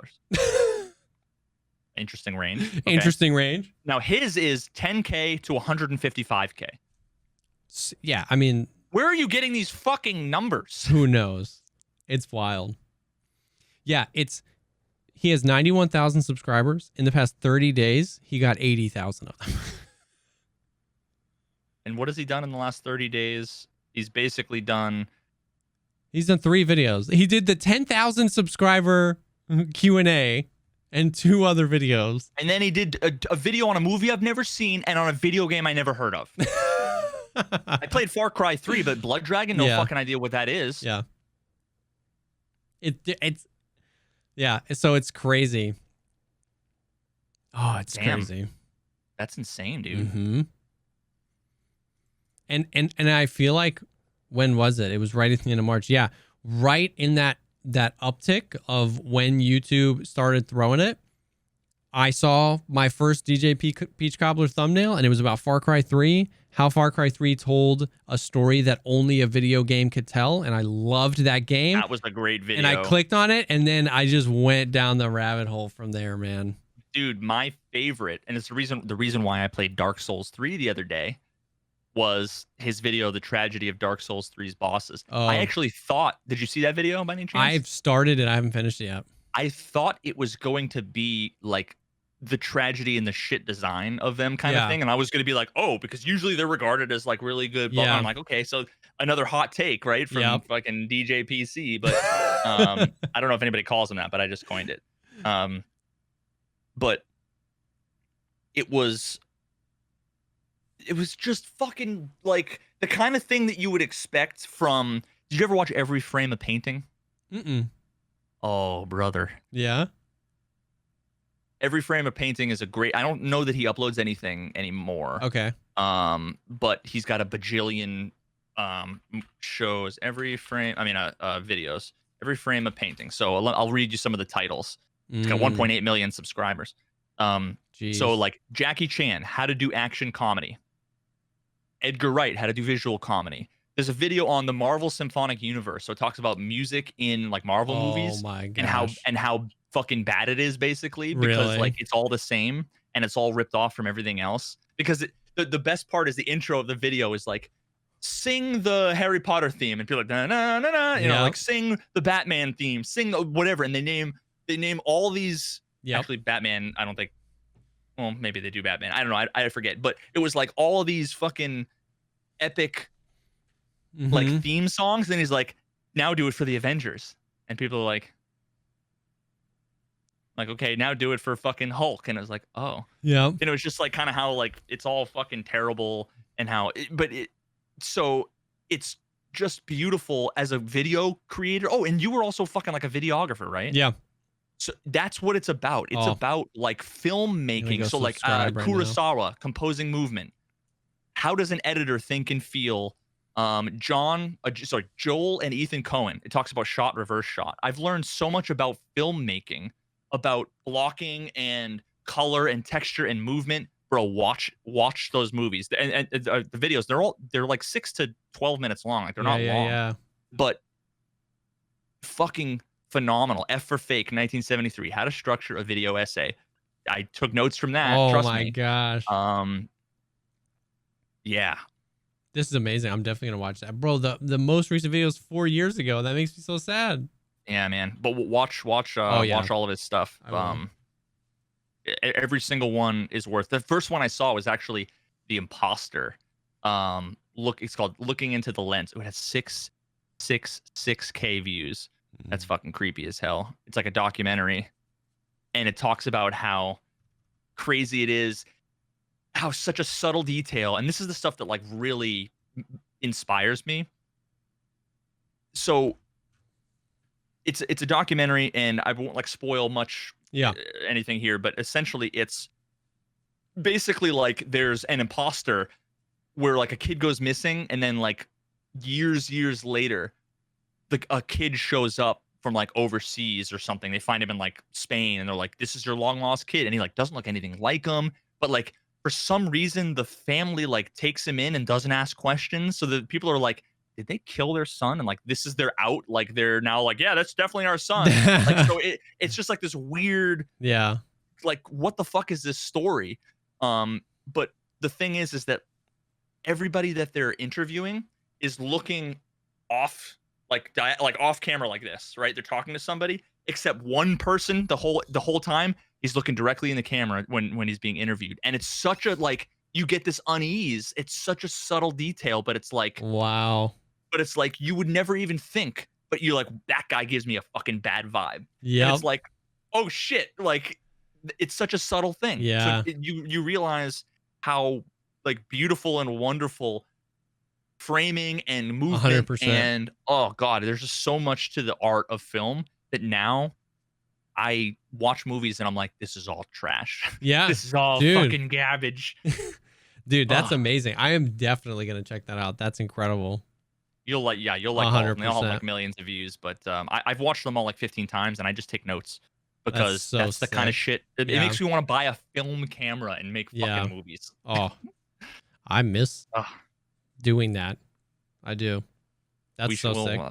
Speaker 2: Interesting range. Okay.
Speaker 1: Interesting range.
Speaker 2: Now his is 10K to 155K.
Speaker 1: Yeah, I mean,
Speaker 2: Where are you getting these fucking numbers?
Speaker 1: who knows? It's wild. Yeah, he has 91,000 subscribers. In the past 30 days, he got 80,000 of them.
Speaker 2: And what has he done in the last 30 days? He's basically done.
Speaker 1: He's done 3 videos. He did the 10,000 subscriber Q&A and 2 other videos.
Speaker 2: And then he did a video on a movie I've never seen and on a video game I never heard of. I played Far Cry 3, but Blood Dragon, no fucking idea what that is.
Speaker 1: Yeah. It's yeah, so it's crazy. Oh, it's crazy.
Speaker 2: That's insane, dude.
Speaker 1: Mm-hmm. And I feel like, when was it? It was right at the end of March. Yeah, right in that uptick of when YouTube started throwing it. I saw my first DJ Peach Cobbler thumbnail, and it was about Far Cry 3, how Far Cry 3 told a story that only a video game could tell, and I loved that game.
Speaker 2: That was a great video.
Speaker 1: And I clicked on it, and then I just went down the rabbit hole from there, man.
Speaker 2: Dude, my favorite, and it's the reason why I played Dark Souls 3 the other day, was his video, The Tragedy of Dark Souls 3's Bosses.
Speaker 1: Oh.
Speaker 2: I actually thought, did you see that video by any chance?
Speaker 1: I've started it. I haven't finished it yet.
Speaker 2: I thought it was going to be like the tragedy and the shit design of them kind of thing. And I was going to be like, oh, because usually they're regarded as like really good. But I'm like, okay, so another hot take, right? From fucking DJ PC. But I don't know if anybody calls him that, but I just coined it. But it was just fucking like the kind of thing that you would expect from. Did you ever watch Every Frame of Painting?
Speaker 1: Mm-mm.
Speaker 2: Oh, brother.
Speaker 1: Yeah.
Speaker 2: Every Frame of Painting is a great. I don't know that he uploads anything anymore.
Speaker 1: Okay.
Speaker 2: But he's got a bajillion shows. Videos. Every Frame of Painting. So I'll read you some of the titles. It's got 1.8 million subscribers. So like Jackie Chan, how to do action comedy. Edgar Wright, how to do visual comedy. There's a video on the Marvel Symphonic Universe, so it talks about music in like Marvel movies,
Speaker 1: my gosh.
Speaker 2: and how fucking bad it is, basically, because like it's all the same and it's all ripped off from everything else. Because the best part is the intro of the video is like, sing the Harry Potter theme, and people are like, na na na na, you know, like sing the Batman theme, sing whatever, and they name all these. Actually, Batman, I don't think. Well, maybe they do Batman. I don't know. I forget. But it was like all of these fucking epic like theme songs. Then he's like, now do it for the Avengers. And people are like, okay, now do it for fucking Hulk. And I was like, oh. Yeah. You know, it's just like kind of how like it's all fucking terrible and how so it's just beautiful as a video creator. Oh, and you were also fucking like a videographer, right?
Speaker 1: Yeah.
Speaker 2: So that's what it's about. It's about like filmmaking. So like Kurosawa, composing movement. How does an editor think and feel? Joel and Ethan Cohen. It talks about shot, reverse shot. I've learned so much about filmmaking, about blocking and color and texture and movement. Bro, watch those movies and the videos. They're like 6 to 12 minutes long. Like they're not long, but fucking phenomenal. F for Fake, 1973. How to structure a video essay. I took notes from that.
Speaker 1: Oh
Speaker 2: Trust
Speaker 1: my
Speaker 2: me.
Speaker 1: gosh.
Speaker 2: Yeah.
Speaker 1: This is amazing. I'm definitely gonna watch that, bro. The most recent video is 4 years ago. That makes me so sad.
Speaker 2: Yeah, man. But watch
Speaker 1: Oh yeah,
Speaker 2: watch all of his stuff.
Speaker 1: I will.
Speaker 2: Every single one is worth. The first one I saw was actually The Imposter. It's called Looking into the Lens. It has 666K views. That's fucking creepy as hell. It's like a documentary, and it talks about how crazy it is, how such a subtle detail, and this is the stuff that like really inspires me. So it's a documentary, and I won't like spoil much anything here, but essentially it's basically like there's an imposter where like a kid goes missing, and then like years later, like a kid shows up from like overseas or something. They find him in like Spain, and they're like, "This is your long lost kid," and he like doesn't look anything like him, but like for some reason the family like takes him in and doesn't ask questions, so the people are like, did they kill their son? And like this is their out, like they're now like, yeah, that's definitely our son. Like so it's just like this weird, like what the fuck is this story? But the thing is that everybody that they're interviewing is looking off, like off camera like this, right? They're talking to somebody, except one person the whole time he's looking directly in the camera when he's being interviewed. And it's such a like, you get this unease. It's such a subtle detail, but it's like,
Speaker 1: wow.
Speaker 2: But it's like you would never even think, but you're like, that guy gives me a fucking bad vibe.
Speaker 1: Yeah.
Speaker 2: And it's like, oh shit, like it's such a subtle thing.
Speaker 1: Yeah.
Speaker 2: So you realize how like beautiful and wonderful framing and movement
Speaker 1: 100%.
Speaker 2: and oh god, there's just so much to the art of film that now I watch movies and I'm like, this is all trash.
Speaker 1: Yeah.
Speaker 2: This is all fucking garbage.
Speaker 1: Dude, that's amazing. I am definitely gonna check that out. That's incredible.
Speaker 2: You'll like
Speaker 1: 100%.
Speaker 2: They all have like millions of views, but I've watched them all like 15 times, and I just take notes because that's the kind of shit. It makes me want to buy a film camera and make fucking movies.
Speaker 1: Oh, I miss doing that. I do. That's so sick.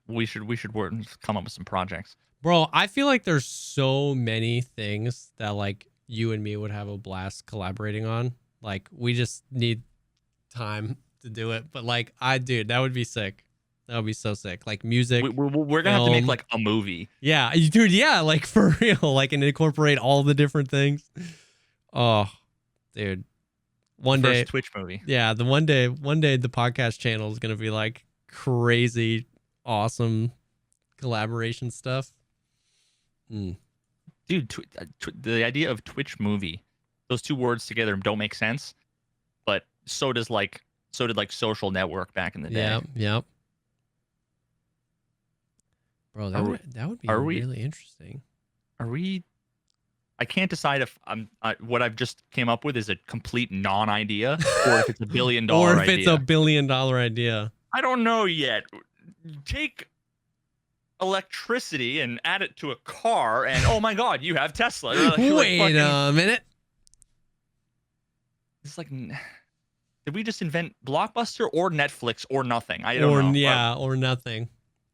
Speaker 2: We should work and come up with some projects,
Speaker 1: bro. I feel like there's so many things that like you and me would have a blast collaborating on. Like we just need time to do it, but like dude, that would be sick. That would be so sick. Like music,
Speaker 2: we're gonna have to make like a movie.
Speaker 1: Yeah, dude. Yeah, like for real. Like and incorporate all the different things. Oh, dude. One day,
Speaker 2: Twitch movie.
Speaker 1: Yeah, one day the podcast channel is gonna be like crazy, awesome collaboration stuff.
Speaker 2: Dude, the idea of Twitch movie, those two words together don't make sense, but so did Social Network back in the day.
Speaker 1: Yep. Bro, that would be really interesting. I
Speaker 2: can't decide if what I've just came up with is a complete non-idea or if it's $1 billion idea.
Speaker 1: Or if it's $1 billion idea.
Speaker 2: I don't know yet. Take electricity and add it to a car, and oh my god, you have Tesla.
Speaker 1: Wait a minute.
Speaker 2: It's like, did we just invent Blockbuster or Netflix or nothing? I don't know.
Speaker 1: Yeah, or nothing.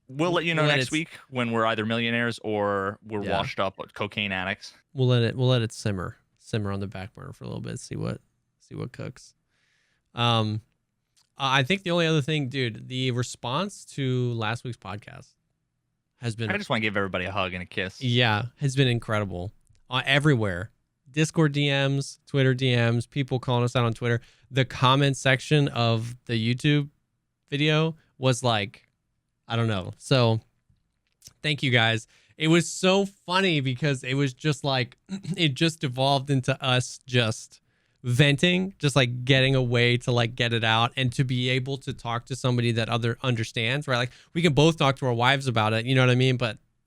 Speaker 2: We'll let you know next week when we're either millionaires or we're washed up cocaine addicts.
Speaker 1: We'll let it simmer on the back burner for a little bit. See what cooks. I think the only other thing, dude, the response to last week's podcast has been.
Speaker 2: I just want to give everybody a hug and a kiss.
Speaker 1: Yeah, has been incredible. Everywhere. Discord DMs, Twitter DMs, people calling us out on Twitter. The comment section of the YouTube video was like, I don't know. So thank you guys. It was so funny because it was just like, it just evolved into us just venting, just like getting a way to like get it out and to be able to talk to somebody that understands, right? Like we can both talk to our wives about it. You know what I mean?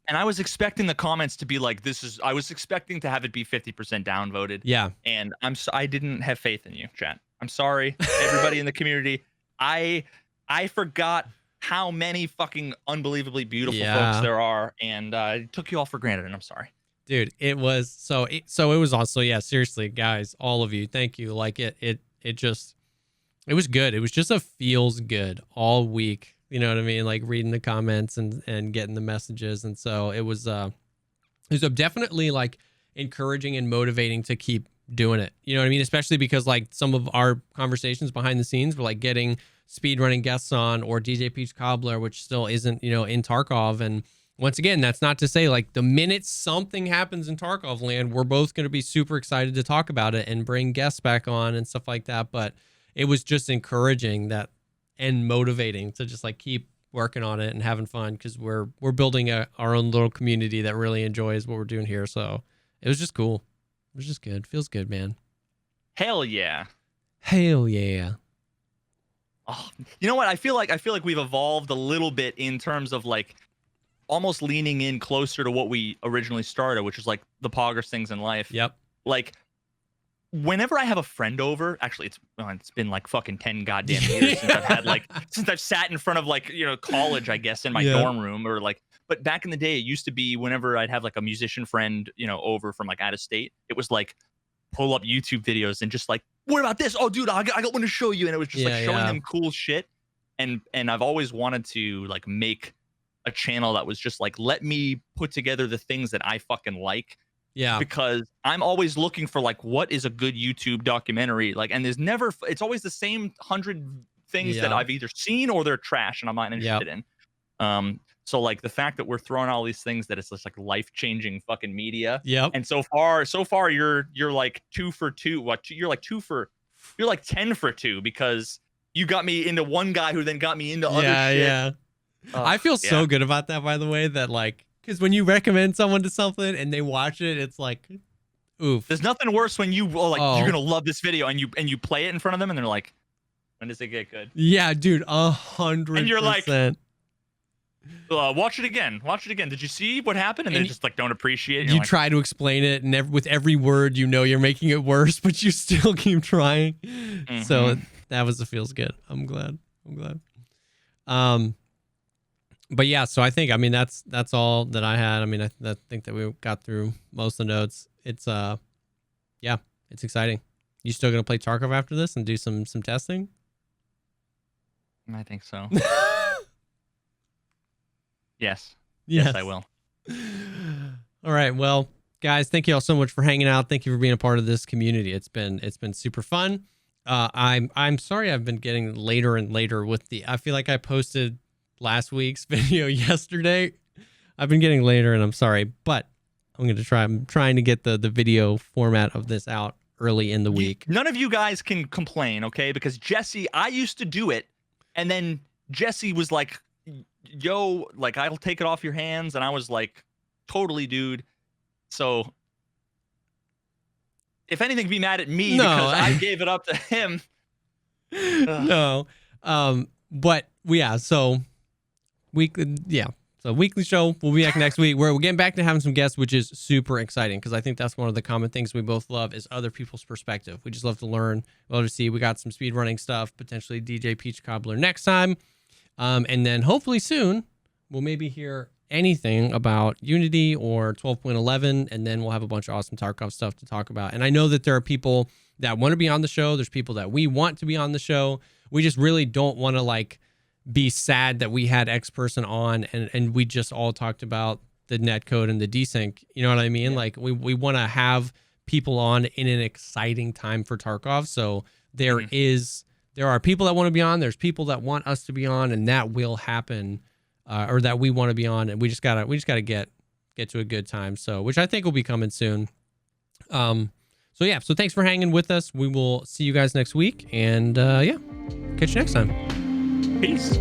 Speaker 2: And I was expecting the comments to be like, I was expecting to have it be 50% downvoted.
Speaker 1: Yeah.
Speaker 2: And I didn't have faith in you, chat. I'm sorry, everybody in the community. I forgot how many fucking unbelievably beautiful folks there are, and I took you all for granted, and I'm sorry.
Speaker 1: Dude, it was so it was also, yeah, seriously, guys, all of you, thank you. Like it was good. It was just a feels good all week. You know what I mean? Like reading the comments and getting the messages. And so it was definitely like encouraging and motivating to keep doing it. You know what I mean? Especially because like some of our conversations behind the scenes were like getting speedrunning guests on, or DJ Peach Cobbler, which still isn't, you know, in Tarkov. And once again, that's not to say like the minute something happens in Tarkov land, we're both going to be super excited to talk about it and bring guests back on and stuff like that. But it was just encouraging that and motivating to just like keep working on it and having fun, because we're building our own little community that really enjoys what we're doing here. So it was just cool. It was just good. Feels good, man.
Speaker 2: Hell yeah.
Speaker 1: Hell yeah.
Speaker 2: Oh, you know what? I feel like we've evolved a little bit in terms of like almost leaning in closer to what we originally started, which is like the poggers things in life.
Speaker 1: Yep.
Speaker 2: Like whenever I have a friend over, actually it's been like fucking 10 goddamn years since I've had like since I've sat in front of like, you know, college, I guess, in my dorm room, or like, but back in the day it used to be whenever I'd have like a musician friend, you know, over from like out of state, it was like pull up YouTube videos and just like, what about this? Oh dude, I got one to show you. And it was just like showing them cool shit. And I've always wanted to like make a channel that was just like, let me put together the things that I fucking like. Yeah, because I'm always looking for like, what is a good YouTube documentary? Like, and there's never, it's always the same 100 things that I've either seen or they're trash and I'm not interested in. So like the fact that we're throwing all these things that it's just like life-changing fucking media. Yep. And so far you're like 2 for 2. You're like 10 for 2, because you got me into one guy who then got me into other shit. Yeah.
Speaker 1: I feel so good about that, by the way, that like, because when you recommend someone to something and they watch it, it's like, oof.
Speaker 2: There's nothing worse when you you're gonna love this video and you play it in front of them and they're like, when does it get good?
Speaker 1: Yeah, dude, 100%.
Speaker 2: And you're like, watch it again. Did you see what happened? And they just like don't appreciate it.
Speaker 1: You try to explain it, and with every word, you know, you're making it worse, but you still keep trying. Mm-hmm. So that feels good. I'm glad. But yeah, so I think, I mean, that's all that I had. I mean, I think that we got through most of the notes. It's yeah, it's exciting. You still gonna play Tarkov after this and do some testing?
Speaker 2: I think so. Yes, I will.
Speaker 1: All right, well, guys, thank you all so much for hanging out. Thank you for being a part of this community. It's been super fun. I'm sorry I've been getting later and later with I feel like I posted last week's video yesterday. I've been getting later, and I'm sorry, but I'm trying to get the video format of this out early in the week.
Speaker 2: None of you guys can complain, okay? Because Jesse, I used to do it, and then Jesse was like, yo, like, I'll take it off your hands, and I was like, totally, dude. So if anything, be mad at me because I gave it up to him.
Speaker 1: No. But yeah, so weekly show. We'll be back next week. We're getting back to having some guests, which is super exciting, because I think that's one of the common things we both love is other people's perspective. We just love to learn. We love to see. We got some speedrunning stuff, potentially DJ Peach Cobbler next time. And then hopefully soon we'll maybe hear anything about Unity or 12.11, and then we'll have a bunch of awesome Tarkov stuff to talk about. And I know that there are people that want to be on the show. There's people that we want to be on the show. We just really don't want to like be sad that we had X person on and we just all talked about the netcode and the desync. You know what I mean? Yeah. Like we want to have people on in an exciting time for Tarkov. So there are people that want to be on. There's people that want us to be on, and that will happen, or that we want to be on. And we just gotta get to a good time. So, which I think will be coming soon. So yeah. So thanks for hanging with us. We will see you guys next week, and yeah, catch you next time.
Speaker 2: Peace.